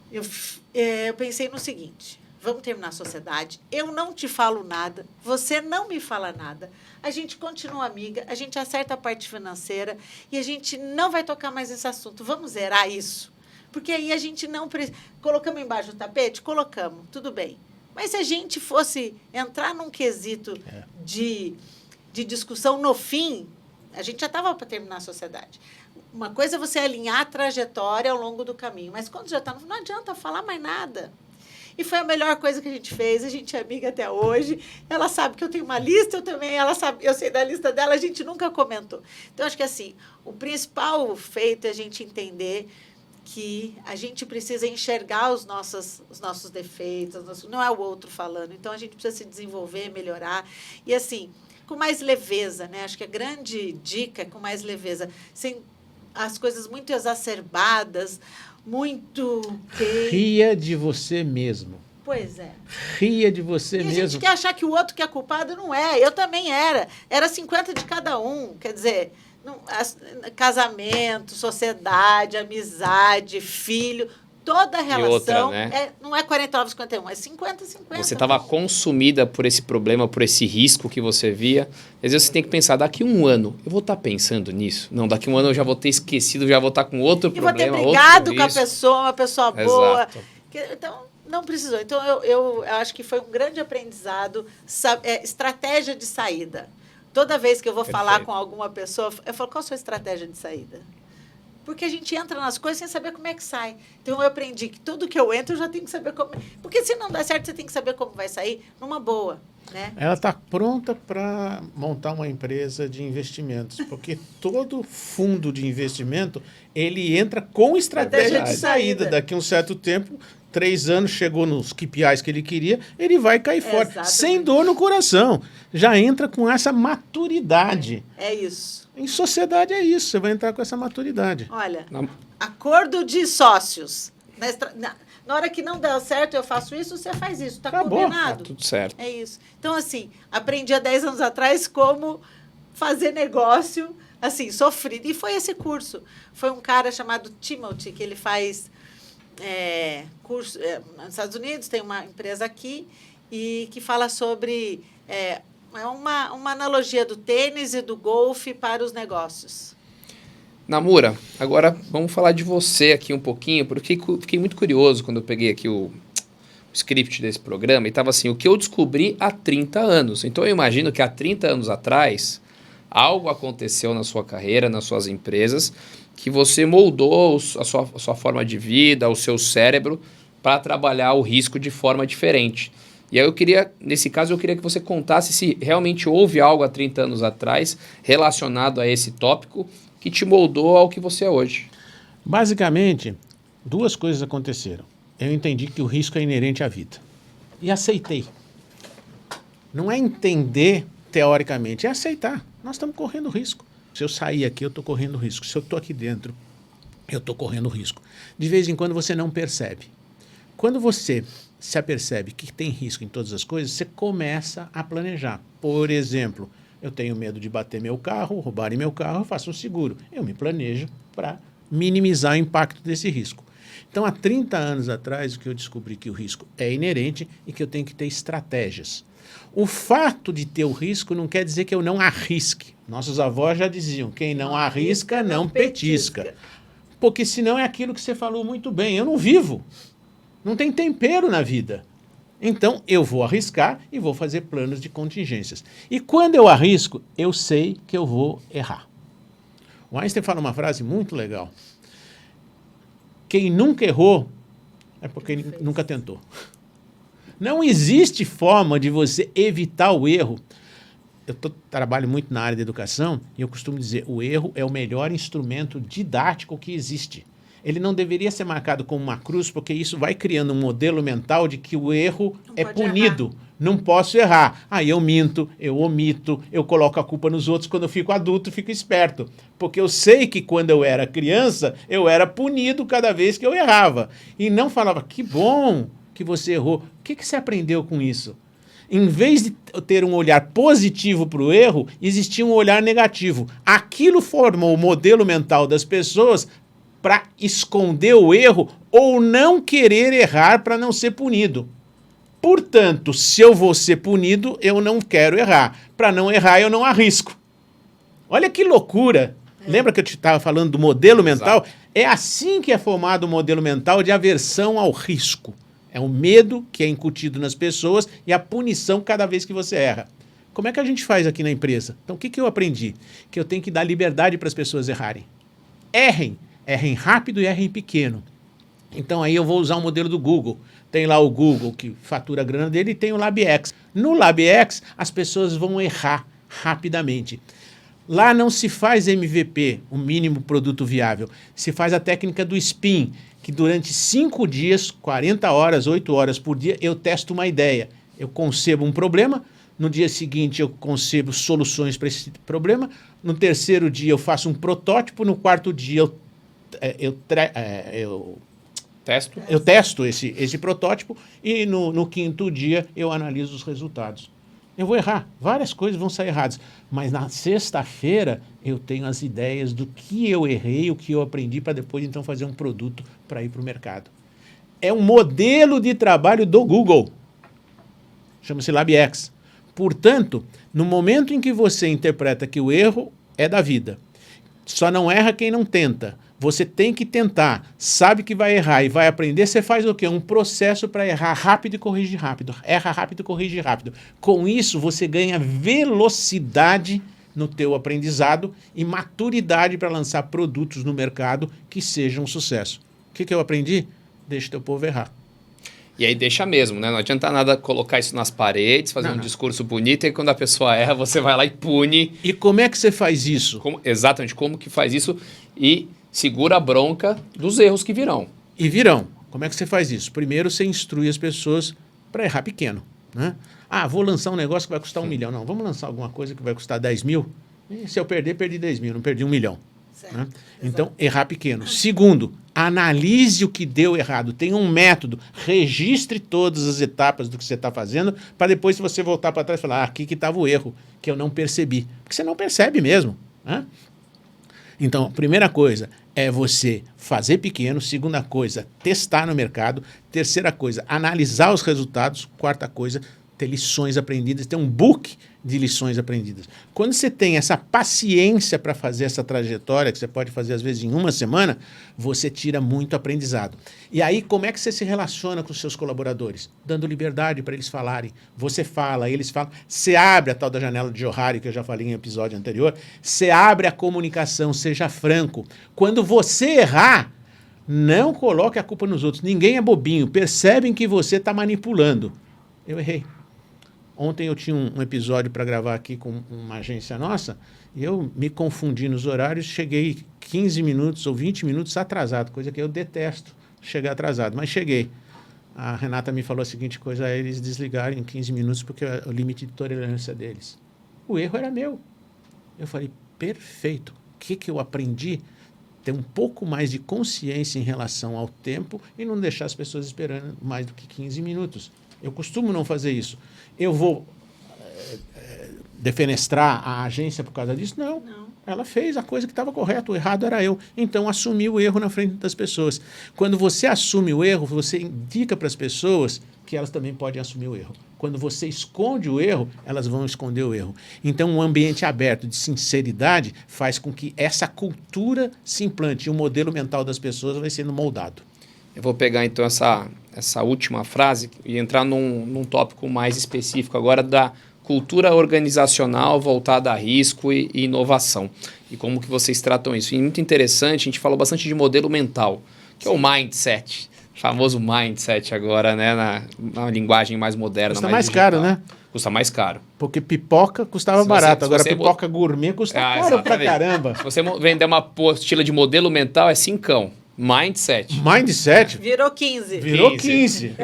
eu pensei no seguinte, vamos terminar a sociedade, eu não te falo nada, você não me fala nada, a gente continua amiga, a gente acerta a parte financeira e a gente não vai tocar mais nesse assunto. Vamos zerar isso? Porque aí a gente não precisa... Colocamos embaixo do tapete? Colocamos, tudo bem. Mas se a gente fosse entrar num quesito de discussão no fim, a gente já estava para terminar a sociedade. Uma coisa é você alinhar a trajetória ao longo do caminho, mas quando já está, não adianta falar mais nada. E foi a melhor coisa que a gente fez, a gente é amiga até hoje, ela sabe que eu tenho uma lista, eu também, ela sabe, eu sei da lista dela, a gente nunca comentou. Então, acho que assim, o principal feito é a gente entender que a gente precisa enxergar os nossos defeitos, não é o outro falando, então a gente precisa se desenvolver, melhorar, e assim, com mais leveza, né? Acho que a grande dica é com mais leveza, sem as coisas muito exacerbadas, muito... Ria de você mesmo. Pois é. Ria de você mesmo. E a gente quer achar que o outro que é culpado não é. Eu também era. Era 50 de cada um. Quer dizer, casamento, sociedade, amizade, filho... Toda relação outra, né? não é 49-51, é 50-50. Você estava consumida por esse problema, por esse risco que você via. Às vezes você tem que pensar, daqui 1 ano, eu vou estar pensando nisso? Não, daqui 1 ano eu já vou ter esquecido, já vou estar com outro problema, vou ter brigado outro com a risco. pessoa, uma pessoa boa. Exato. Então, não precisou. Então, eu acho que foi um grande aprendizado, estratégia de saída. Toda vez que eu vou falar com alguma pessoa, eu falo, qual a sua estratégia de saída? Porque a gente entra nas coisas sem saber como é que sai. Então, eu aprendi que tudo que eu entro, eu já tenho que saber como... Porque se não der certo, você tem que saber como vai sair numa boa, né? Ela está pronta para montar uma empresa de investimentos, porque todo fundo de investimento, ele entra com estratégia de saída. Daqui a um certo tempo, 3 anos, chegou nos KPIs que ele queria, ele vai cair fora, Exatamente. sem dor no coração. Já entra com essa maturidade. É isso. Em sociedade é isso, você vai entrar com essa maturidade. Olha, acordo de sócios. Na hora que não der certo, eu faço isso, você faz isso. Está combinado? Tá tudo certo. É isso. Então, assim, aprendi há 10 anos atrás como fazer negócio, assim, sofrido. E foi esse curso. Foi um cara chamado Timothy, que ele faz curso nos Estados Unidos, tem uma empresa aqui, e que fala sobre... É uma analogia do tênis e do golfe para os negócios. Namura, agora vamos falar de você aqui um pouquinho, porque fiquei muito curioso quando eu peguei aqui o script desse programa e estava assim, o que eu descobri há 30 anos. Então eu imagino que há 30 anos atrás, algo aconteceu na sua carreira, nas suas empresas, que você moldou a sua forma de vida, o seu cérebro, para trabalhar o risco de forma diferente. E aí nesse caso, eu queria que você contasse se realmente houve algo há 30 anos atrás relacionado a esse tópico que te moldou ao que você é hoje. Basicamente, 2 coisas aconteceram. Eu entendi que o risco é inerente à vida. E aceitei. Não é entender teoricamente, é aceitar. Nós estamos correndo risco. Se eu sair aqui, eu estou correndo risco. Se eu estou aqui dentro, eu estou correndo risco. De vez em quando você não percebe. Quando você se apercebe que tem risco em todas as coisas, você começa a planejar. Por exemplo, eu tenho medo de bater meu carro, roubarem meu carro, eu faço um seguro. Eu me planejo para minimizar o impacto desse risco. Então, há 30 anos atrás, o que eu descobri que o risco é inerente e que eu tenho que ter estratégias. O fato de ter o risco não quer dizer que eu não arrisque. Nossos avós já diziam, quem não arrisca, não petisca. Porque senão é aquilo que você falou muito bem, eu não vivo. Não tem tempero na vida. Então, eu vou arriscar e vou fazer planos de contingências. E quando eu arrisco, eu sei que eu vou errar. O Einstein fala uma frase muito legal. Quem nunca errou é porque nunca tentou. Não existe forma de você evitar o erro. trabalho muito na área da educação e eu costumo dizer, o erro é o melhor instrumento didático que existe. Ele não deveria ser marcado como uma cruz, porque isso vai criando um modelo mental de que o erro é punido. Errar. Não posso errar. Aí eu minto, eu omito, eu coloco a culpa nos outros. Quando eu fico adulto, fico esperto. Porque eu sei que quando eu era criança, eu era punido cada vez que eu errava. E não falava, que bom que você errou. O que você aprendeu com isso? Em vez de ter um olhar positivo para o erro, existia um olhar negativo. Aquilo formou o modelo mental das pessoas para esconder o erro ou não querer errar para não ser punido. Portanto, se eu vou ser punido, eu não quero errar. Para não errar, eu não arrisco. Olha que loucura. Lembra que eu te estava falando do modelo mental? Exato. É assim que é formado o modelo mental de aversão ao risco. É o medo que é incutido nas pessoas e a punição cada vez que você erra. Como é que a gente faz aqui na empresa? Então, o que eu aprendi? Que eu tenho que dar liberdade para as pessoas errarem. Errem. Errem rápido e errem pequeno. Então aí eu vou usar o modelo do Google. Tem lá o Google que fatura a grana dele e tem o LabX. No LabX as pessoas vão errar rapidamente. Lá não se faz MVP, o mínimo produto viável. Se faz a técnica do spin, que durante 5 dias, 40 horas, 8 horas por dia, eu testo uma ideia. Eu concebo um problema, no dia seguinte eu concebo soluções para esse problema, no terceiro dia eu faço um protótipo, no quarto dia eu testo esse protótipo e no quinto dia eu analiso os resultados. Eu vou errar, várias coisas vão sair erradas, mas na sexta-feira eu tenho as ideias do que eu errei, o que eu aprendi para depois então fazer um produto para ir para o mercado. É um modelo de trabalho do Google, chama-se LabX. Portanto, no momento em que você interpreta que o erro é da vida, só não erra quem não tenta. Você tem que tentar, sabe que vai errar e vai aprender, você faz o quê? Um processo para errar rápido e corrigir rápido. Erra rápido e corrige rápido. Com isso, você ganha velocidade no teu aprendizado e maturidade para lançar produtos no mercado que sejam um sucesso. O que eu aprendi? Deixa o teu povo errar. E aí deixa mesmo, né? Não adianta nada colocar isso nas paredes, fazer um discurso bonito e quando a pessoa erra, você vai lá e pune. E como é que você faz isso? Exatamente, como que faz isso e segura a bronca dos erros que virão. E virão. Como é que você faz isso? Primeiro, você instrui as pessoas para errar pequeno. Né? Vou lançar um negócio que vai custar 1 milhão. Não, vamos lançar alguma coisa que vai custar 10 mil. E se eu perder, perdi 10 mil, não perdi 1 milhão. Né? Então, errar pequeno. Segundo, analise o que deu errado. Tem um método. Registre todas as etapas do que você está fazendo para depois, se você voltar para trás e falar, aqui que estava o erro, que eu não percebi. Porque você não percebe mesmo. Né? Então, a primeira coisa é você fazer pequeno. Segunda coisa, testar no mercado. Terceira coisa, analisar os resultados. Quarta coisa, ter lições aprendidas, ter um book de lições aprendidas. Quando você tem essa paciência para fazer essa trajetória, que você pode fazer às vezes em 1 semana, você tira muito aprendizado. E aí, como é que você se relaciona com os seus colaboradores? Dando liberdade para eles falarem. Você fala, eles falam. Você abre a tal da janela de Johari, que eu já falei em episódio anterior. Você abre a comunicação, seja franco. Quando você errar, não coloque a culpa nos outros. Ninguém é bobinho. Percebem que você está manipulando. Eu errei. Ontem eu tinha um episódio para gravar aqui com uma agência nossa e eu me confundi nos horários, cheguei 15 minutos ou 20 minutos atrasado, coisa que eu detesto, chegar atrasado, mas cheguei. A Renata me falou a seguinte coisa, eles desligaram em 15 minutos porque é o limite de tolerância deles. O erro era meu. Eu falei, perfeito. O que eu aprendi? Ter um pouco mais de consciência em relação ao tempo e não deixar as pessoas esperando mais do que 15 minutos. Eu costumo não fazer isso. Eu vou defenestrar a agência por causa disso? Não. Ela fez a coisa que estava correta, o errado era eu. Então, assumi o erro na frente das pessoas. Quando você assume o erro, você indica para as pessoas que elas também podem assumir o erro. Quando você esconde o erro, elas vão esconder o erro. Então, um ambiente aberto de sinceridade faz com que essa cultura se implante e o modelo mental das pessoas vai sendo moldado. Eu vou pegar, então, essa última frase e entrar num tópico mais específico agora da cultura organizacional voltada a risco e inovação. E como que vocês tratam isso. E muito interessante, a gente falou bastante de modelo mental, que é o mindset. Famoso mindset agora, né? Na linguagem mais moderna. Custa mais caro, né? Custa mais caro. Porque pipoca custava barato, agora pipoca gourmet custa caro pra caramba. Se você vender uma apostila de modelo mental, é 5. Mindset. Mindset? Virou 15. Virou 15.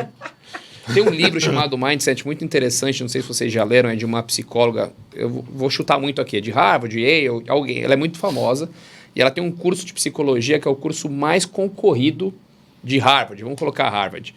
Tem um livro chamado Mindset, muito interessante, não sei se vocês já leram, é de uma psicóloga, eu vou chutar muito aqui, é de Harvard, de Yale, alguém, ela é muito famosa, e ela tem um curso de psicologia que é o curso mais concorrido de Harvard, vamos colocar Harvard.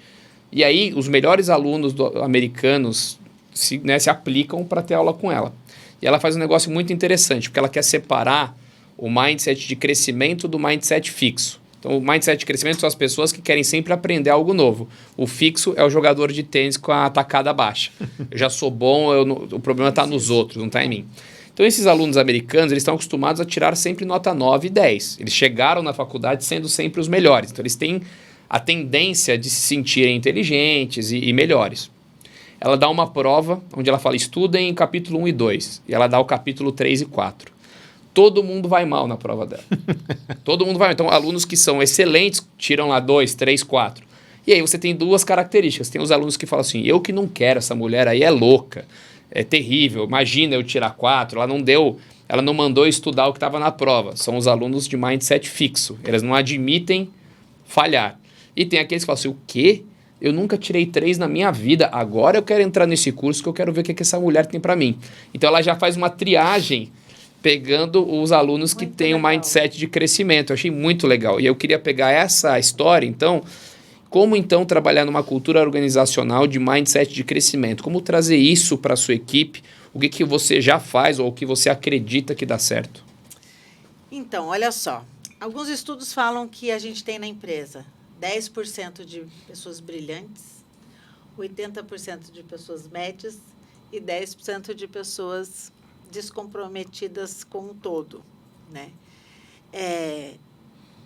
E aí, os melhores alunos americanos se aplicam para ter aula com ela. E ela faz um negócio muito interessante, porque ela quer separar o mindset de crescimento do mindset fixo. Então, o mindset de crescimento são as pessoas que querem sempre aprender algo novo. O fixo é o jogador de tênis com a tacada baixa. Eu já sou bom, o problema está nos outros, não está em mim. Então, esses alunos americanos, eles estão acostumados a tirar sempre nota 9 e 10. Eles chegaram na faculdade sendo sempre os melhores. Então, eles têm a tendência de se sentirem inteligentes e melhores. Ela dá uma prova onde ela fala, estudem capítulo 1 e 2. E ela dá o capítulo 3 e 4. Todo mundo vai mal na prova dela. Todo mundo vai mal. Então, alunos que são excelentes tiram lá 2, 3, 4. E aí você tem duas características. Tem os alunos que falam assim, eu que não quero, essa mulher aí é louca, é terrível, imagina eu tirar 4, ela não mandou estudar o que estava na prova. São os alunos de mindset fixo. Eles não admitem falhar. E tem aqueles que falam assim, o quê? Eu nunca tirei 3 na minha vida, agora eu quero entrar nesse curso que eu quero ver o que essa mulher tem para mim. Então, ela já faz uma triagem pegando os alunos que têm um mindset de crescimento. Eu achei muito legal. E eu queria pegar essa história, então, como então trabalhar numa cultura organizacional de mindset de crescimento? Como trazer isso para a sua equipe? O que você já faz ou o que você acredita que dá certo? Então, olha só. Alguns estudos falam que a gente tem na empresa 10% de pessoas brilhantes, 80% de pessoas médias e 10% de pessoas descomprometidas com o todo, né?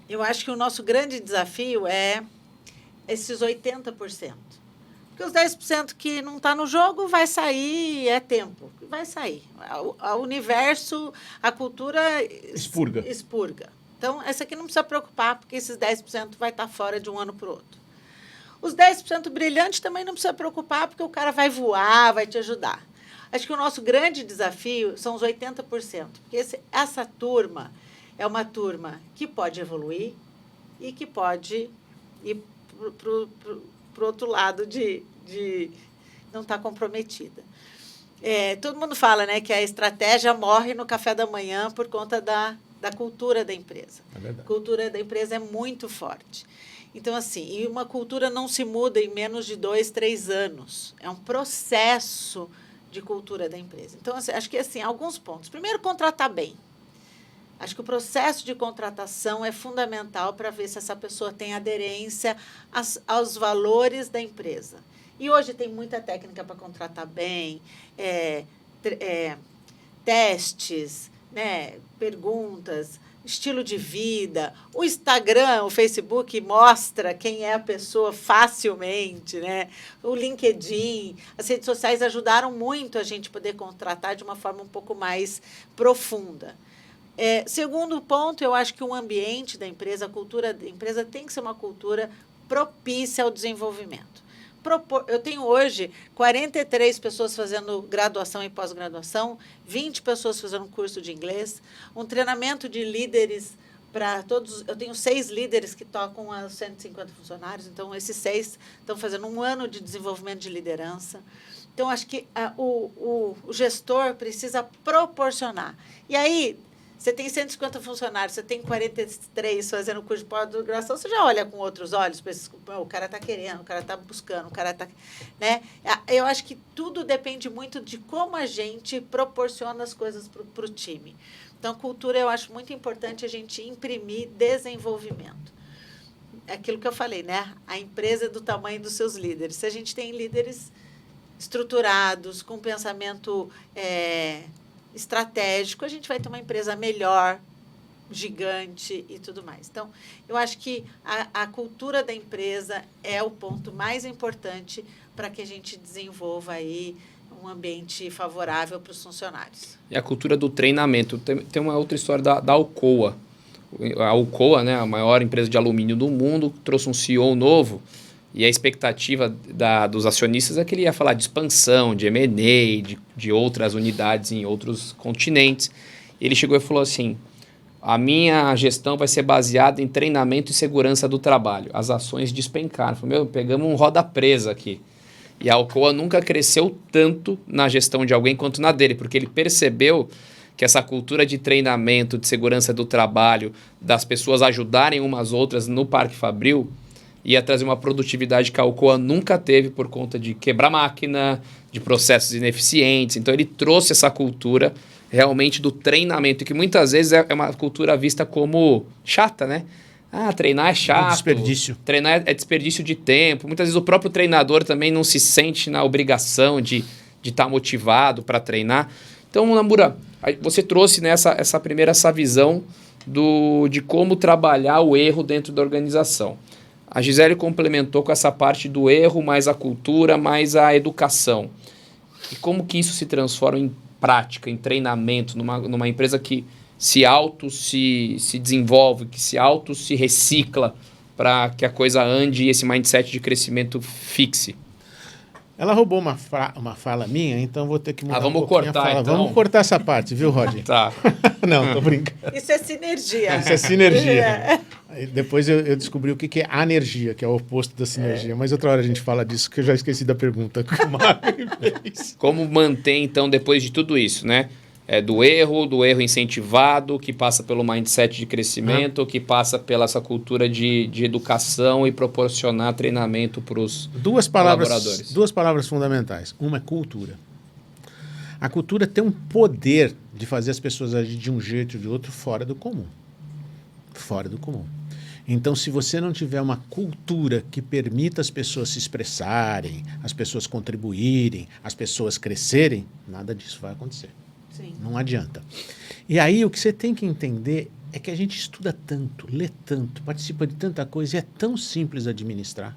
Eu acho que o nosso grande desafio é esses 80%. Porque os 10% que não está no jogo vai sair, é tempo, vai sair. O universo, a cultura expurga. Então, essa aqui não precisa preocupar, porque esses 10% vai estar fora de um ano para o outro. Os 10% brilhantes também não precisa preocupar, porque o cara vai voar, vai te ajudar. Acho que o nosso grande desafio são os 80%, porque essa turma é uma turma que pode evoluir e que pode ir para o outro lado de não estar comprometida. Todo mundo fala, né, que a estratégia morre no café da manhã por conta da cultura da empresa. É verdade. A cultura da empresa é muito forte. Então, assim, e uma cultura não se muda em menos de 2, 3 anos. É um processo de cultura da empresa. Então, assim, acho que, assim, alguns pontos. Primeiro, contratar bem. Acho que o processo de contratação é fundamental para ver se essa pessoa tem aderência aos valores da empresa. E hoje tem muita técnica para contratar bem, testes, né, perguntas, estilo de vida. O Instagram, o Facebook mostra quem é a pessoa facilmente, né? O LinkedIn, as redes sociais ajudaram muito a gente poder contratar de uma forma um pouco mais profunda. Segundo ponto, eu acho que o ambiente da empresa, a cultura da empresa tem que ser uma cultura propícia ao desenvolvimento. Eu tenho hoje 43 pessoas fazendo graduação e pós-graduação, 20 pessoas fazendo curso de inglês, um treinamento de líderes para todos. Eu tenho 6 líderes que tocam a 150 funcionários, então esses 6 estão fazendo um ano de desenvolvimento de liderança. Então, acho que o gestor precisa proporcionar. E aí, você tem 150 funcionários, você tem 43 fazendo curso de pós-graduação, você já olha com outros olhos, o cara está querendo, o cara está buscando, o cara está... Né? Eu acho que tudo depende muito de como a gente proporciona as coisas para o time. Então, a cultura, eu acho muito importante a gente imprimir desenvolvimento. É aquilo que eu falei, né? A empresa é do tamanho dos seus líderes. Se a gente tem líderes estruturados, com pensamento... estratégico, a gente vai ter uma empresa melhor, gigante e tudo mais. Então, eu acho que a cultura da empresa é o ponto mais importante para que a gente desenvolva aí um ambiente favorável para os funcionários. E a cultura do treinamento. Tem uma outra história da Alcoa. A Alcoa, né, a maior empresa de alumínio do mundo, trouxe um CEO novo. E a expectativa dos acionistas é que ele ia falar de expansão, de M&A, de outras unidades em outros continentes. Ele chegou e falou assim, a minha gestão vai ser baseada em treinamento e segurança do trabalho. As ações despencaram. Falei, pegamos um roda presa aqui. E a Alcoa nunca cresceu tanto na gestão de alguém quanto na dele, porque ele percebeu que essa cultura de treinamento, de segurança do trabalho, das pessoas ajudarem umas outras no Parque Fabril, ia trazer uma produtividade que a Alcoa nunca teve por conta de quebrar máquina, de processos ineficientes. Então, ele trouxe essa cultura realmente do treinamento, que muitas vezes é uma cultura vista como chata, né? Treinar é chato. Desperdício. Treinar é desperdício de tempo. Muitas vezes o próprio treinador também não se sente na obrigação de estar motivado para treinar. Então, Namura, você trouxe essa primeira visão de como trabalhar o erro dentro da organização. A Gisele complementou com essa parte do erro, mais a cultura, mais a educação. E como que isso se transforma em prática, em treinamento, numa empresa que se desenvolve, que se recicla para que a coisa ande e esse mindset de crescimento fixe? Ela roubou uma fala minha, então vou ter que mudar vamos um pouquinho cortar, a fala. então. Vamos cortar essa parte, viu, Rod? Tá. Não, tô brincando. Isso é sinergia. Isso é sinergia. Aí depois eu descobri o que é anergia, que é o oposto da sinergia. Mas outra hora a gente fala disso, que eu já esqueci da pergunta que o Marco fez. Como manter, então, depois de tudo isso, né? Do erro incentivado, que passa pelo mindset de crescimento, que passa pela essa cultura de educação e proporcionar treinamento para os colaboradores. Duas palavras fundamentais. Uma é cultura. A cultura tem um poder de fazer as pessoas agir de um jeito ou de outro fora do comum. Fora do comum. Então, se você não tiver uma cultura que permita as pessoas se expressarem, as pessoas contribuírem, as pessoas crescerem, nada disso vai acontecer. Sim. Não adianta. E aí o que você tem que entender é que a gente estuda tanto, lê tanto, participa de tanta coisa e é tão simples administrar.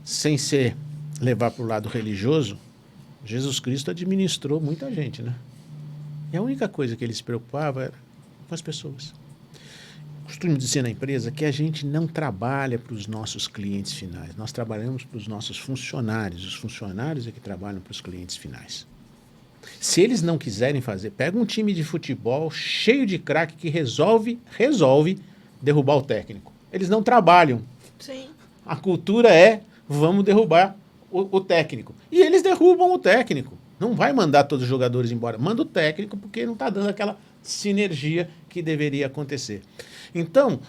Sem ser levar para o lado religioso, Jesus Cristo administrou muita gente, né? E a única coisa que ele se preocupava era com as pessoas. Costumo dizer na empresa que a gente não trabalha para os nossos clientes finais, nós trabalhamos para os nossos funcionários. Os funcionários é que trabalham para os clientes finais. Se eles não quiserem fazer, pega um time de futebol cheio de craque que resolve derrubar o técnico. Eles não trabalham. Sim. A cultura é, vamos derrubar o técnico. E eles derrubam o técnico. Não vai mandar todos os jogadores embora. Manda o técnico porque não está dando aquela sinergia que deveria acontecer. Então,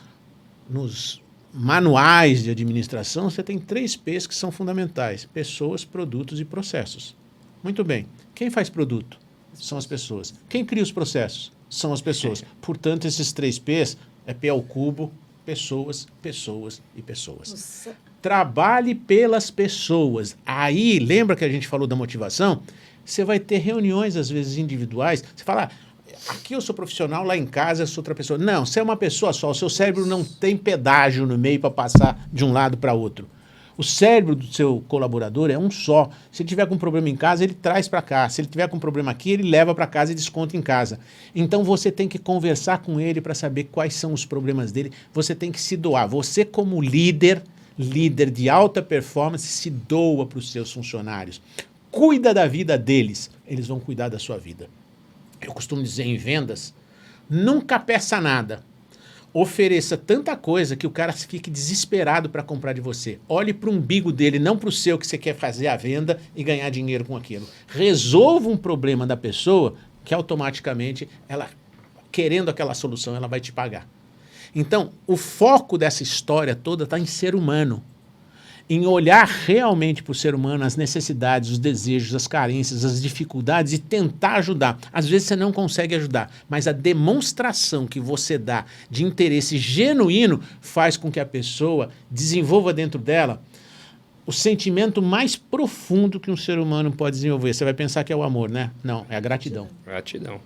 nos manuais de administração, você tem 3 P's que são fundamentais. Pessoas, produtos e processos. Muito bem. Quem faz produto? São as pessoas. Quem cria os processos? São as pessoas. Portanto, esses 3 P's é P ao cubo, pessoas, pessoas e pessoas. Nossa. Trabalhe pelas pessoas. Aí, lembra que a gente falou da motivação? Você vai ter reuniões, às vezes, individuais. Você fala, aqui eu sou profissional, lá em casa eu sou outra pessoa. Não, você é uma pessoa só. O seu cérebro não tem pedágio no meio para passar de um lado para outro. O cérebro do seu colaborador é um só. Se ele tiver com problema em casa, ele traz para cá. Se ele tiver com problema aqui, ele leva para casa e desconta em casa. Então você tem que conversar com ele para saber quais são os problemas dele. Você tem que se doar. Você como líder de alta performance, se doa para os seus funcionários. Cuida da vida deles. Eles vão cuidar da sua vida. Eu costumo dizer em vendas, nunca peça nada. Ofereça tanta coisa que o cara fique desesperado para comprar de você. Olhe para o umbigo dele, não para o seu que você quer fazer a venda e ganhar dinheiro com aquilo. Resolva um problema da pessoa que automaticamente, ela querendo aquela solução, ela vai te pagar. Então, o foco dessa história toda está em ser humano. Em olhar realmente para o ser humano, as necessidades, os desejos, as carências, as dificuldades e tentar ajudar. Às vezes você não consegue ajudar, mas a demonstração que você dá de interesse genuíno faz com que a pessoa desenvolva dentro dela o sentimento mais profundo que um ser humano pode desenvolver. Você vai pensar que é o amor, né? Não, é a gratidão. Gratidão.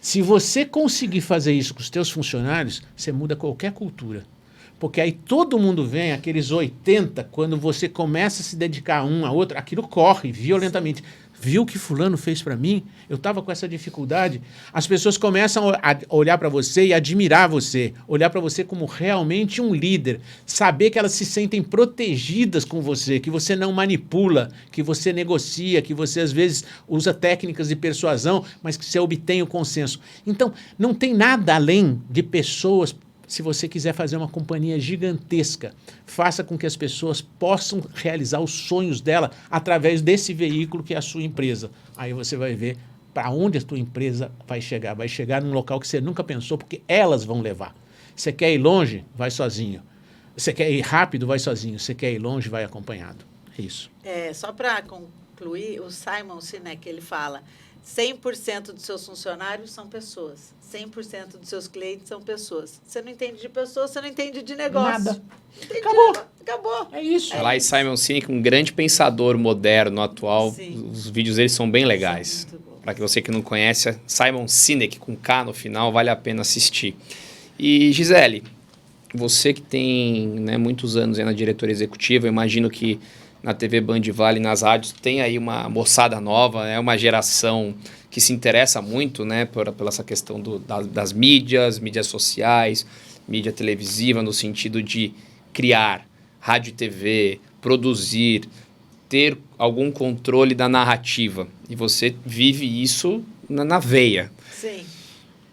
Se você conseguir fazer isso com os teus funcionários, você muda qualquer cultura. Porque aí todo mundo vem, aqueles 80, quando você começa a se dedicar a um, a outro, aquilo corre violentamente. Viu o que fulano fez para mim? Eu estava com essa dificuldade. As pessoas começam a olhar para você e admirar você, olhar para você como realmente um líder, saber que elas se sentem protegidas com você, que você não manipula, que você negocia, que você às vezes usa técnicas de persuasão, mas que você obtém o consenso. Então, não tem nada além de pessoas. Se você quiser fazer uma companhia gigantesca, faça com que as pessoas possam realizar os sonhos dela através desse veículo que é a sua empresa. Aí você vai ver para onde a sua empresa vai chegar. Vai chegar num local que você nunca pensou, porque elas vão levar. Você quer ir longe? Vai sozinho. Você quer ir rápido? Vai sozinho. Você quer ir longe? Vai acompanhado. É isso. Só para concluir, o Simon Sinek, ele fala... 100% dos seus funcionários são pessoas. 100% dos seus clientes são pessoas. Você não entende de pessoas, você não entende de negócio. Nada. Acabou. É isso. Lá e Simon Sinek, um grande pensador moderno, atual. Sim. Os vídeos dele são bem legais. Para que você que não conhece, Simon Sinek, com K no final, vale a pena assistir. E, Gisele, você que tem, né, muitos anos aí na diretoria executiva, eu imagino que na TV Band Vale, nas rádios, tem aí uma moçada nova, é uma geração que se interessa muito, né, por essa questão das mídias sociais, mídia televisiva, no sentido de criar rádio e TV, produzir, ter algum controle da narrativa. E você vive isso na veia. Sim.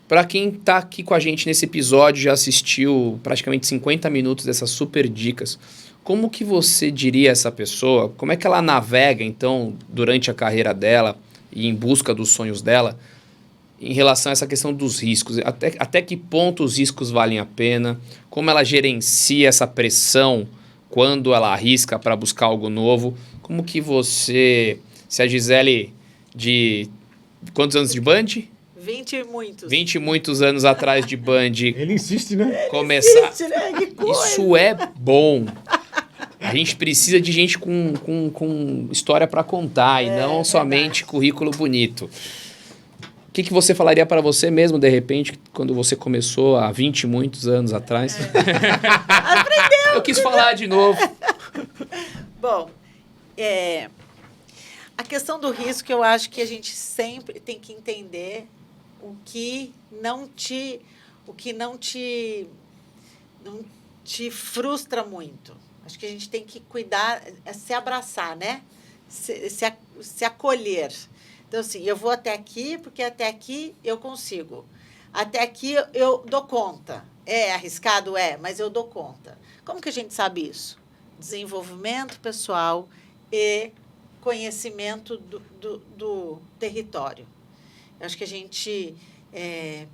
Para quem está aqui com a gente nesse episódio, já assistiu praticamente 50 minutos dessas super dicas, como que você diria a essa pessoa, como é que ela navega, então, durante a carreira dela e em busca dos sonhos dela, em relação a essa questão dos riscos? Até que ponto os riscos valem a pena? Como ela gerencia essa pressão quando ela arrisca para buscar algo novo? Como que você, se a Gisele de... Quantos anos de Band? 20 e muitos. 20 e muitos anos atrás de Band. Ele insiste, né? Começar. Existe, né? Que coisa. Isso é bom. A gente precisa de gente com história para contar e não somente currículo bonito. O que você falaria para você mesmo, de repente, quando você começou há 20 e muitos anos atrás? Aprendeu! Eu quis falar de novo. Bom, a questão do risco, eu acho que a gente sempre tem que entender o que não te frustra muito. Acho que a gente tem que cuidar, se abraçar, né? Se acolher. Então, assim, eu vou até aqui, porque até aqui eu consigo. Até aqui eu dou conta. É arriscado? É, mas eu dou conta. Como que a gente sabe isso? Desenvolvimento pessoal e conhecimento do território. Eu acho que a gente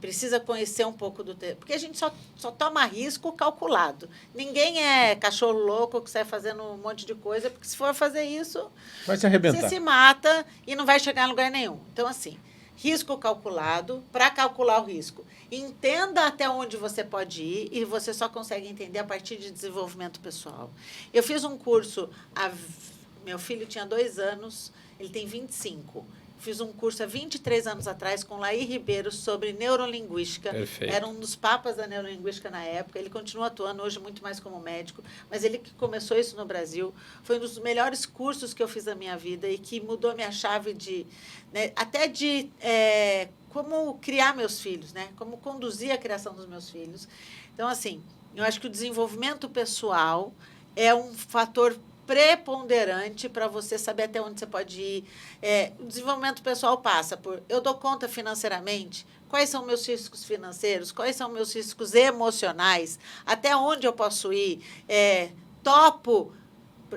precisa conhecer um pouco do território, porque a gente só toma risco calculado. Ninguém é cachorro louco que sai fazendo um monte de coisa, porque se for fazer isso, vai se arrebentar. Você se mata e não vai chegar em lugar nenhum. Então, assim, risco calculado, para calcular o risco. Entenda até onde você pode ir e você só consegue entender a partir de desenvolvimento pessoal. Eu fiz um curso, meu filho tinha 2 anos, ele tem 25. Fiz um curso há 23 anos atrás com Laí Ribeiro sobre neurolinguística. Perfeito. Era um dos papas da neurolinguística na época. Ele continua atuando hoje muito mais como médico, mas ele que começou isso no Brasil. Foi um dos melhores cursos que eu fiz na minha vida e que mudou a minha chave até de como criar meus filhos, né? Como conduzir a criação dos meus filhos. Então, assim, eu acho que o desenvolvimento pessoal é um fator preponderante para você saber até onde você pode ir. O desenvolvimento pessoal passa por eu dou conta financeiramente, quais são meus riscos financeiros, quais são meus riscos emocionais, até onde eu posso ir, topo.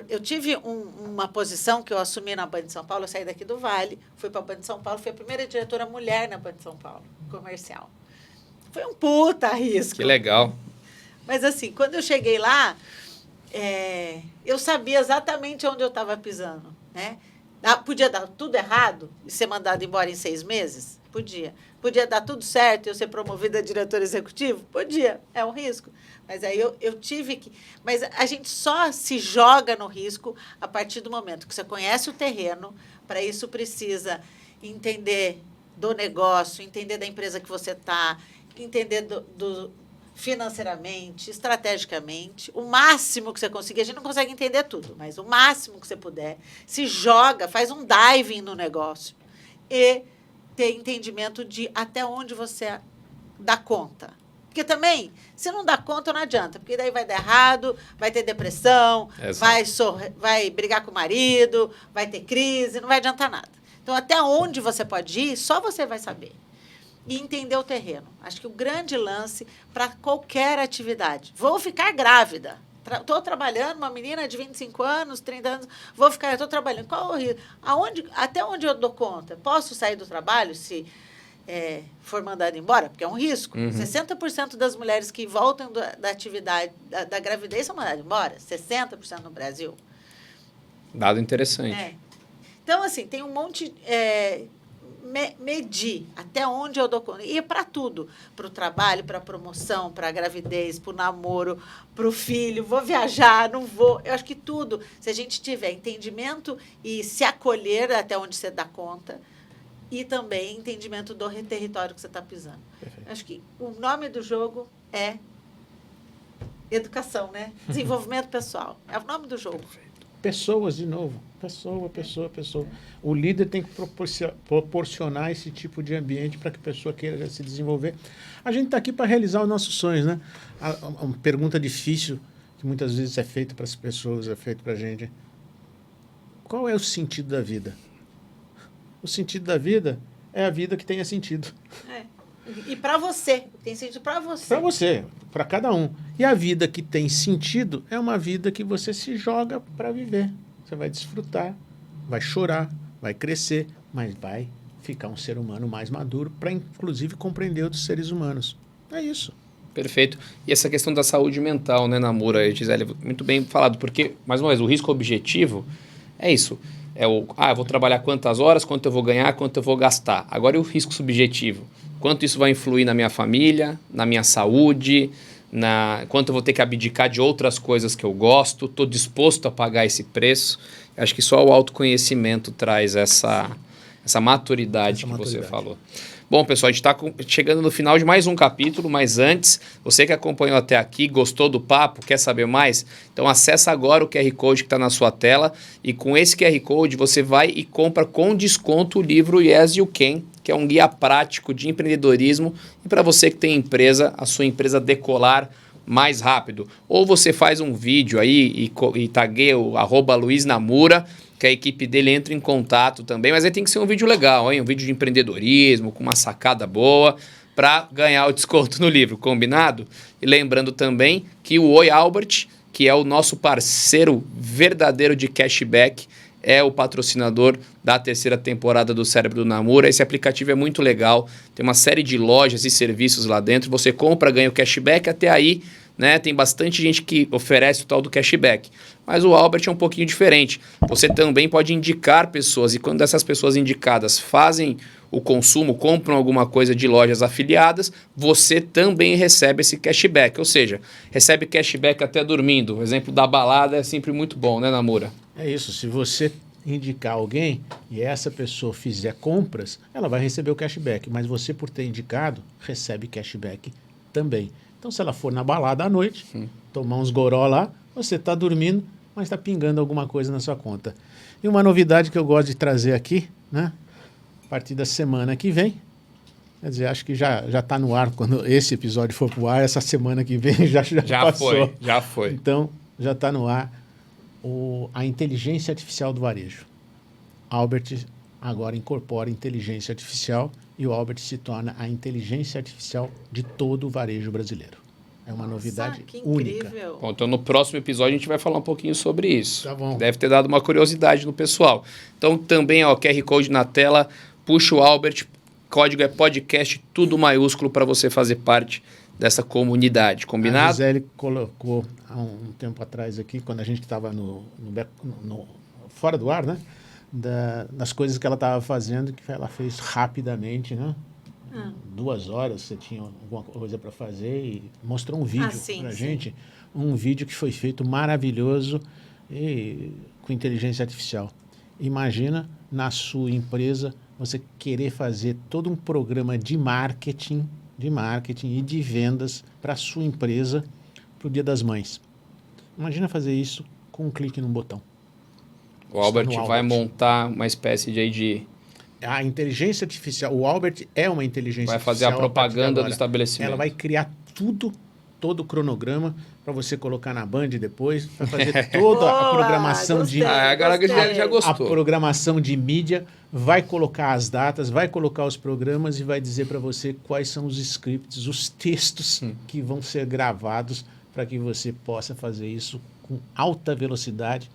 Eu tive uma posição que eu assumi na Band de São Paulo, eu saí daqui do Vale, fui para a Band de São Paulo, fui a primeira diretora mulher na Band de São Paulo, comercial. Foi um puta risco. Que legal. Mas, assim, quando eu cheguei lá, eu sabia exatamente onde eu estava pisando, né? Podia dar tudo errado e ser mandado embora em 6 meses? Podia. Podia dar tudo certo e eu ser promovida a diretor executivo? Podia. É um risco. Mas aí eu tive que... Mas a gente só se joga no risco a partir do momento que você conhece o terreno. Para isso precisa entender do negócio, entender da empresa que você está, entender financeiramente, estrategicamente, o máximo que você conseguir. A gente não consegue entender tudo, mas o máximo que você puder, se joga, faz um diving no negócio e ter entendimento de até onde você dá conta. Porque também, se não dá conta, não adianta, porque daí vai dar errado, vai ter depressão, vai brigar com o marido, vai ter crise, não vai adiantar nada. Então, até onde você pode ir, só você vai saber. E entender o terreno. Acho que o grande lance para qualquer atividade. Vou ficar grávida. Estou trabalhando, uma menina de 25 anos, 30 anos, estou trabalhando. Qual o risco? Até onde eu dou conta? Posso sair do trabalho se for mandada embora? Porque é um risco. 60% das mulheres que voltam da atividade, da gravidez, são mandadas embora. 60% no Brasil. Dado interessante. Então, assim, tem um monte... medir até onde eu dou conta. E para tudo. Para o trabalho, para a promoção, para a gravidez, para o namoro, para o filho. Vou viajar, não vou. Eu acho que tudo, se a gente tiver entendimento e se acolher até onde você dá conta, e também entendimento do território que você está pisando. Perfeito. Acho que o nome do jogo é educação, né? Desenvolvimento pessoal. É o nome do jogo. Perfeito. Pessoas, de novo. Pessoa. O líder tem que proporcionar esse tipo de ambiente para que a pessoa queira se desenvolver. A gente está aqui para realizar os nossos sonhos, né? Uma pergunta difícil que muitas vezes é feita para as pessoas, é feita para a gente. Qual é o sentido da vida? O sentido da vida é a vida que tenha sentido. E para você. Tem sentido para você. Para você, para cada um. E a vida que tem sentido é uma vida que você se joga para viver. Você vai desfrutar, vai chorar, vai crescer, mas vai ficar um ser humano mais maduro para, inclusive, compreender outros seres humanos. É isso. Perfeito. E essa questão da saúde mental, né, Namura e Gisele, muito bem falado, porque, mais uma vez, o risco objetivo é isso. Eu vou trabalhar quantas horas, quanto eu vou ganhar, quanto eu vou gastar. Agora, e o risco subjetivo? Quanto isso vai influir na minha família, na minha saúde, quanto eu vou ter que abdicar de outras coisas que eu gosto, estou disposto a pagar esse preço. Acho que só o autoconhecimento traz essa maturidade que você falou. Bom, pessoal, a gente está chegando no final de mais um capítulo, mas antes, você que acompanhou até aqui, gostou do papo, quer saber mais? Então acessa agora o QR Code que está na sua tela e com esse QR Code você vai e compra com desconto o livro Yes You Can, que é um guia prático de empreendedorismo e para você que tem empresa, a sua empresa decolar mais rápido. Ou você faz um vídeo aí e tagueia o @LuizNamura, que a equipe dele entra em contato também, mas aí tem que ser um vídeo legal, hein? Um vídeo de empreendedorismo, com uma sacada boa, para ganhar o desconto no livro, combinado? E lembrando também que o Oi Albert, que é o nosso parceiro verdadeiro de cashback, é o patrocinador da 3ª temporada do Cérebro do Namura. Esse aplicativo é muito legal, tem uma série de lojas e serviços lá dentro, você compra, ganha o cashback, até aí, né, tem bastante gente que oferece o tal do cashback. Mas o Albert é um pouquinho diferente. Você também pode indicar pessoas, e quando essas pessoas indicadas fazem o consumo, compram alguma coisa de lojas afiliadas, você também recebe esse cashback. Ou seja, recebe cashback até dormindo. O exemplo da balada é sempre muito bom, né, Namura? É isso. Se você indicar alguém e essa pessoa fizer compras, ela vai receber o cashback. Mas você, por ter indicado, recebe cashback também. Então, se ela for na balada à noite, tomar uns goró lá, você está dormindo, mas está pingando alguma coisa na sua conta. E uma novidade que eu gosto de trazer aqui, né? A partir da semana que vem, quer dizer, acho que já está no ar, quando esse episódio for para o ar, essa semana que vem já passou. Já foi. Então, já está no ar a inteligência artificial do varejo. Albert agora incorpora inteligência artificial e o Albert se torna a inteligência artificial de todo o varejo brasileiro. É uma novidade única. Bom, então no próximo episódio a gente vai falar um pouquinho sobre isso. Tá bom. Deve ter dado uma curiosidade no pessoal. Então também, ó, QR Code na tela, puxa o Albert, código é podcast, tudo maiúsculo para você fazer parte dessa comunidade. Combinado? A Gisele colocou há um tempo atrás aqui, quando a gente estava fora do ar, né? Das coisas que ela estava fazendo, que ela fez rapidamente, né? 2 horas você tinha alguma coisa para fazer e mostrou um vídeo para a gente, um vídeo que foi feito maravilhoso e com inteligência artificial. Imagina na sua empresa você querer fazer todo um programa de marketing de marketing e de vendas para a sua empresa para o Dia das Mães. Imagina fazer isso com um clique num botão. O Albert Está no vai Albert. montar uma espécie de A inteligência artificial, o Albert é uma inteligência vai artificial. fazer a partir de propaganda do agora. estabelecimento. Ela vai criar tudo, todo o cronograma para você colocar na Band depois, vai fazer toda a Boa, programação de gostei. Agora que Gostei. já a gostou. programação de mídia, vai colocar as datas, vai colocar os programas e vai dizer para você quais são os scripts, os textos que vão ser gravados para que você possa fazer isso com alta velocidade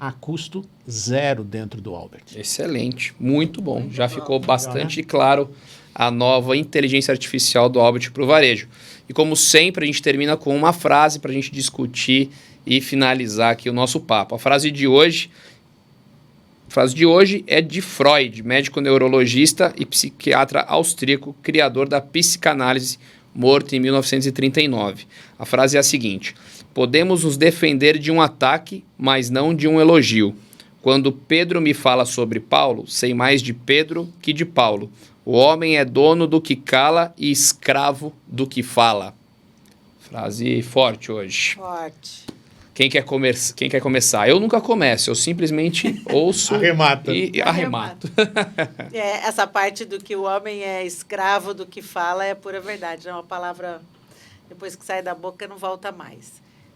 a custo zero dentro do Albert. Excelente, muito bom. Já ficou bastante claro a nova inteligência artificial do Albert para o varejo. E como sempre, a gente termina com uma frase para a gente discutir e finalizar aqui o nosso papo. A frase de hoje é de Freud, médico neurologista e psiquiatra austríaco, criador da psicanálise, morto em 1939. A frase é a seguinte: podemos nos defender de um ataque, mas não de um elogio. Quando Pedro me fala sobre Paulo, sei mais de Pedro que de Paulo. O homem é dono do que cala e escravo do que fala. Frase forte hoje. Forte. Quem quer começar? Eu nunca começo, eu simplesmente ouço Arremata. e arremato. Essa parte do que o homem é escravo do que fala é pura verdade. É uma palavra, depois que sai da boca, não volta mais.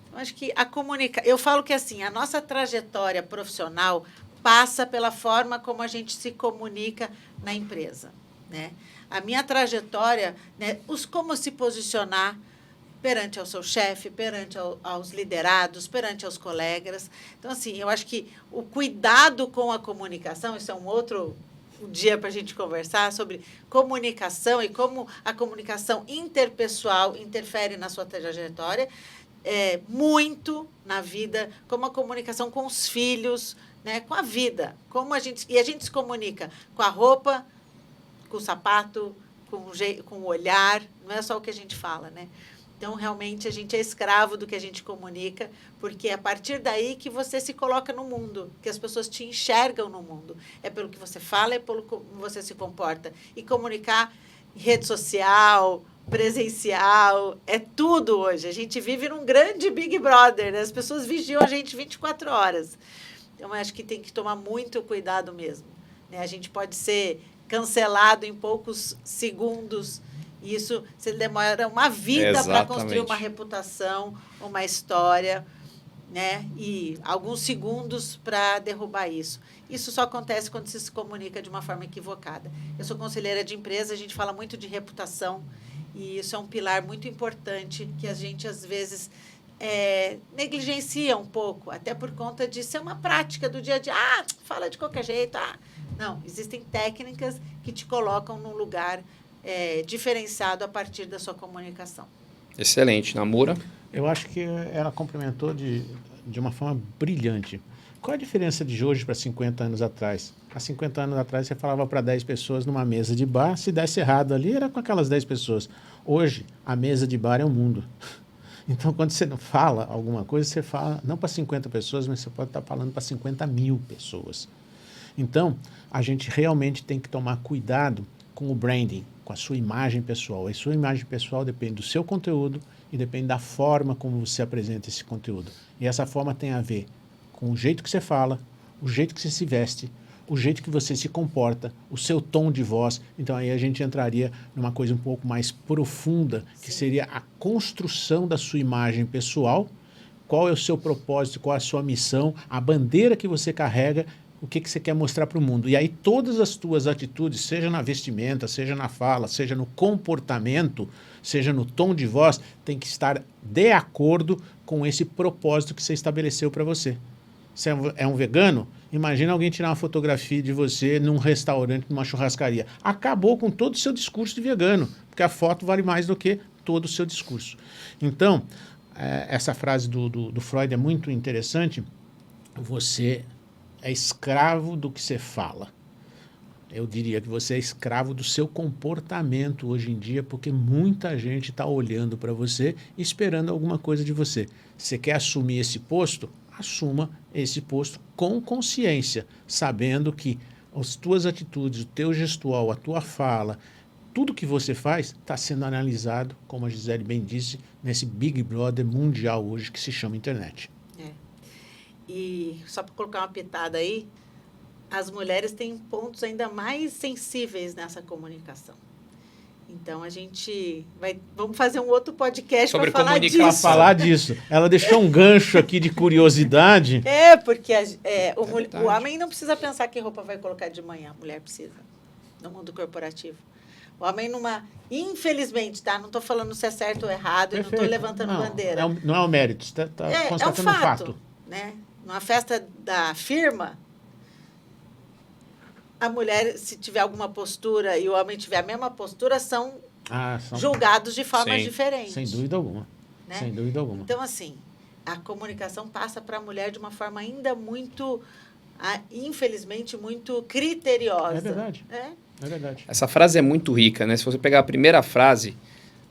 Então, acho que eu falo que assim, a nossa trajetória profissional passa pela forma como a gente se comunica na empresa, né? A minha trajetória, né, como se posicionar perante ao seu chefe, perante aos liderados, perante aos colegas. Então, assim, eu acho que o cuidado com a comunicação, isso é um outro dia para a gente conversar sobre comunicação e como a comunicação interpessoal interfere na sua trajetória, muito na vida, como a comunicação com os filhos, né, com a vida. Como a gente se comunica com a roupa, com o sapato, com o olhar, não é só o que a gente fala, né? Então, realmente, a gente é escravo do que a gente comunica, porque é a partir daí que você se coloca no mundo, que as pessoas te enxergam no mundo. É pelo que você fala, é pelo como você se comporta. E comunicar em rede social, presencial, é tudo hoje. A gente vive num grande Big Brother, né? As pessoas vigiam a gente 24 horas. Então, eu acho que tem que tomar muito cuidado mesmo, né? A gente pode ser cancelado em poucos segundos. Isso, você demora uma vida para construir uma reputação, uma história, né? E alguns segundos para derrubar isso. Isso só acontece quando você se comunica de uma forma equivocada. Eu sou conselheira de empresa, a gente fala muito de reputação, e isso é um pilar muito importante que a gente, às vezes, negligencia um pouco, até por conta de ser uma prática do dia a dia. Fala de qualquer jeito. Não, existem técnicas que te colocam num lugar diferenciado a partir da sua comunicação. Excelente. Namura? Eu acho que ela complementou de uma forma brilhante. Qual a diferença de hoje para 50 anos atrás? Há 50 anos atrás você falava para 10 pessoas numa mesa de bar, se desse errado ali era com aquelas 10 pessoas. Hoje, a mesa de bar é o mundo. Então, quando você fala alguma coisa, você fala não para 50 pessoas, mas você pode estar falando para 50 mil pessoas. Então, a gente realmente tem que tomar cuidado com o branding, com a sua imagem pessoal. A sua imagem pessoal depende do seu conteúdo e depende da forma como você apresenta esse conteúdo. E essa forma tem a ver com o jeito que você fala, o jeito que você se veste, o jeito que você se comporta, o seu tom de voz. Então aí a gente entraria numa coisa um pouco mais profunda, que seria a construção da sua imagem pessoal. Qual é o seu propósito, qual é a sua missão, a bandeira que você carrega, o que você quer mostrar para o mundo. E aí todas as tuas atitudes, seja na vestimenta, seja na fala, seja no comportamento, seja no tom de voz, tem que estar de acordo com esse propósito que você estabeleceu para você. Você é um vegano? Imagina alguém tirar uma fotografia de você num restaurante, numa churrascaria. Acabou com todo o seu discurso de vegano, porque a foto vale mais do que todo o seu discurso. Então, essa frase do Freud é muito interessante. Você é escravo do que você fala. Eu diria que você é escravo do seu comportamento hoje em dia, porque muita gente está olhando para você e esperando alguma coisa de você. Você quer assumir esse posto? Assuma esse posto com consciência, sabendo que as tuas atitudes, o teu gestual, a tua fala, tudo que você faz está sendo analisado, como a Gisele bem disse, nesse Big Brother mundial hoje que se chama internet. E só para colocar uma pitada aí, as mulheres têm pontos ainda mais sensíveis nessa comunicação. Então, vamos fazer um outro podcast Sobre para falar comunicação. disso. Para falar disso. Ela deixou um gancho aqui de curiosidade. Porque o homem não precisa pensar que roupa vai colocar de manhã, a mulher precisa, no mundo corporativo. O homem infelizmente, tá? Não estou falando se é certo ou errado, Perfeito. e não estou levantando bandeira. Não é o mérito, está constatando um fato. Né? Numa festa da firma, a mulher, se tiver alguma postura e o homem tiver a mesma postura, são julgados de formas diferentes. Sem dúvida alguma. Né? Sem dúvida alguma. Então, assim, a comunicação passa para a mulher de uma forma ainda muito, infelizmente, muito criteriosa. É verdade. É verdade. Essa frase é muito rica, né? Se você pegar a primeira frase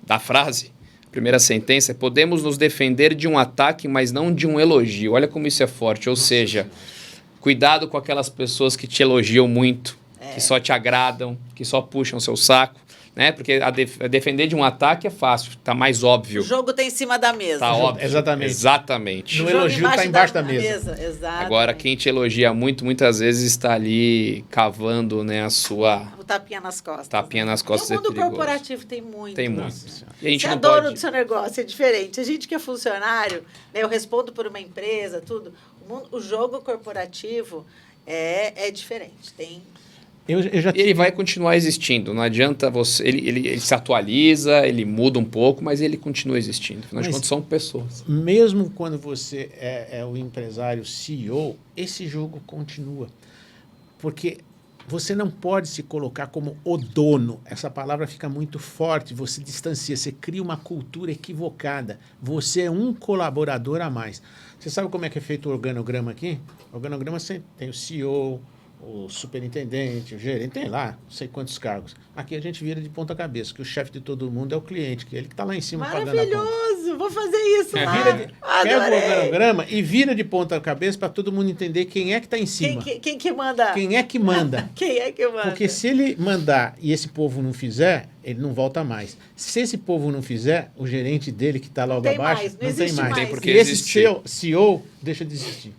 da frase, a primeira sentença, podemos nos defender de um ataque, mas não de um elogio. Olha como isso é forte. Ou seja, cuidado com aquelas pessoas que te elogiam muito, que só te agradam, que só puxam seu saco, né? Porque defender de um ataque é fácil, tá mais óbvio. O jogo tá em cima da mesa. Tá óbvio. Exatamente. O No jogo elogio tá embaixo da mesa. Exato. Agora, quem te elogia muito, muitas vezes está ali cavando, né, a sua... O tapinha nas costas. Tapinha nas costas no é mundo perigoso. corporativo tem muito. Tem muito. Nossa. E a gente Você é não dono pode... do seu negócio, é diferente. A gente que é funcionário, né, eu respondo por uma empresa, tudo. O jogo corporativo é diferente. Ele vai continuar existindo. Não adianta você... Ele se atualiza, ele muda um pouco, mas ele continua existindo. Afinal de contas, são pessoas. Mesmo quando você é o empresário CEO, esse jogo continua. Porque você não pode se colocar como o dono. Essa palavra fica muito forte, você distancia, você cria uma cultura equivocada. Você é um colaborador a mais. Você sabe como é que é feito o organograma aqui? O organograma tem o CEO, o superintendente, o gerente, tem lá, não sei quantos cargos. Aqui a gente vira de ponta cabeça, que o chefe de todo mundo é o cliente, que ele que está lá em cima pagando a conta. Maravilhoso! Vou fazer isso lá. Pega o organograma e vira de ponta cabeça para todo mundo entender quem é que está em cima. Quem que manda? Quem é que manda? Quem é que manda? Porque se ele mandar e esse povo não fizer, ele não volta mais. Se esse povo não fizer, o gerente dele que está logo abaixo, não tem mais. Tem porque e esse existir. CEO deixa de existir.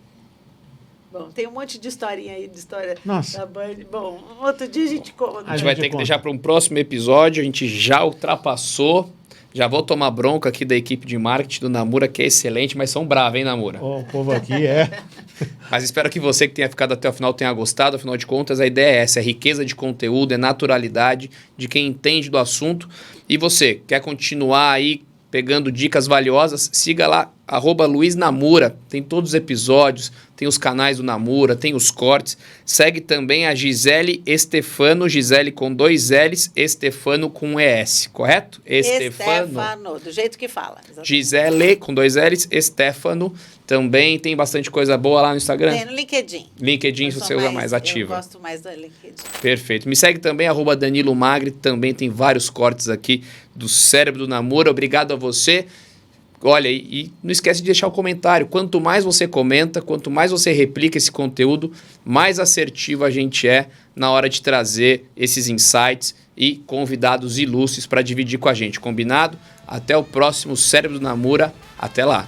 Bom, tem um monte de historinha aí, de história Nossa. da Band. Bom, outro dia a gente conta. A gente vai ter que deixar para um próximo episódio. A gente já ultrapassou. Já vou tomar bronca aqui da equipe de marketing do Namura, que é excelente, mas são bravos, hein, Namura? O povo aqui é... Mas espero que você que tenha ficado até o final tenha gostado. Afinal de contas, a ideia é essa, é riqueza de conteúdo, é naturalidade de quem entende do assunto. E você, quer continuar aí pegando dicas valiosas, siga lá, @LuizNamura. Tem todos os episódios, tem os canais do Namura, tem os cortes. Segue também a Gisele Estefano, Gisele com 2 L's, Estefano com ES, correto? Estefano, do jeito que fala. Exatamente. Gisele com 2 L's, Estefano. Também tem bastante coisa boa lá no Instagram. Tem no LinkedIn. LinkedIn você usa mais ativa. Eu gosto mais do LinkedIn. Perfeito. Me segue também, @Danilo Magri. Também tem vários cortes aqui do Cérebro do Namura. Obrigado a você. Olha, e não esquece de deixar o comentário. Quanto mais você comenta, quanto mais você replica esse conteúdo, mais assertivo a gente é na hora de trazer esses insights e convidados ilustres para dividir com a gente. Combinado? Até o próximo Cérebro do Namura. Até lá.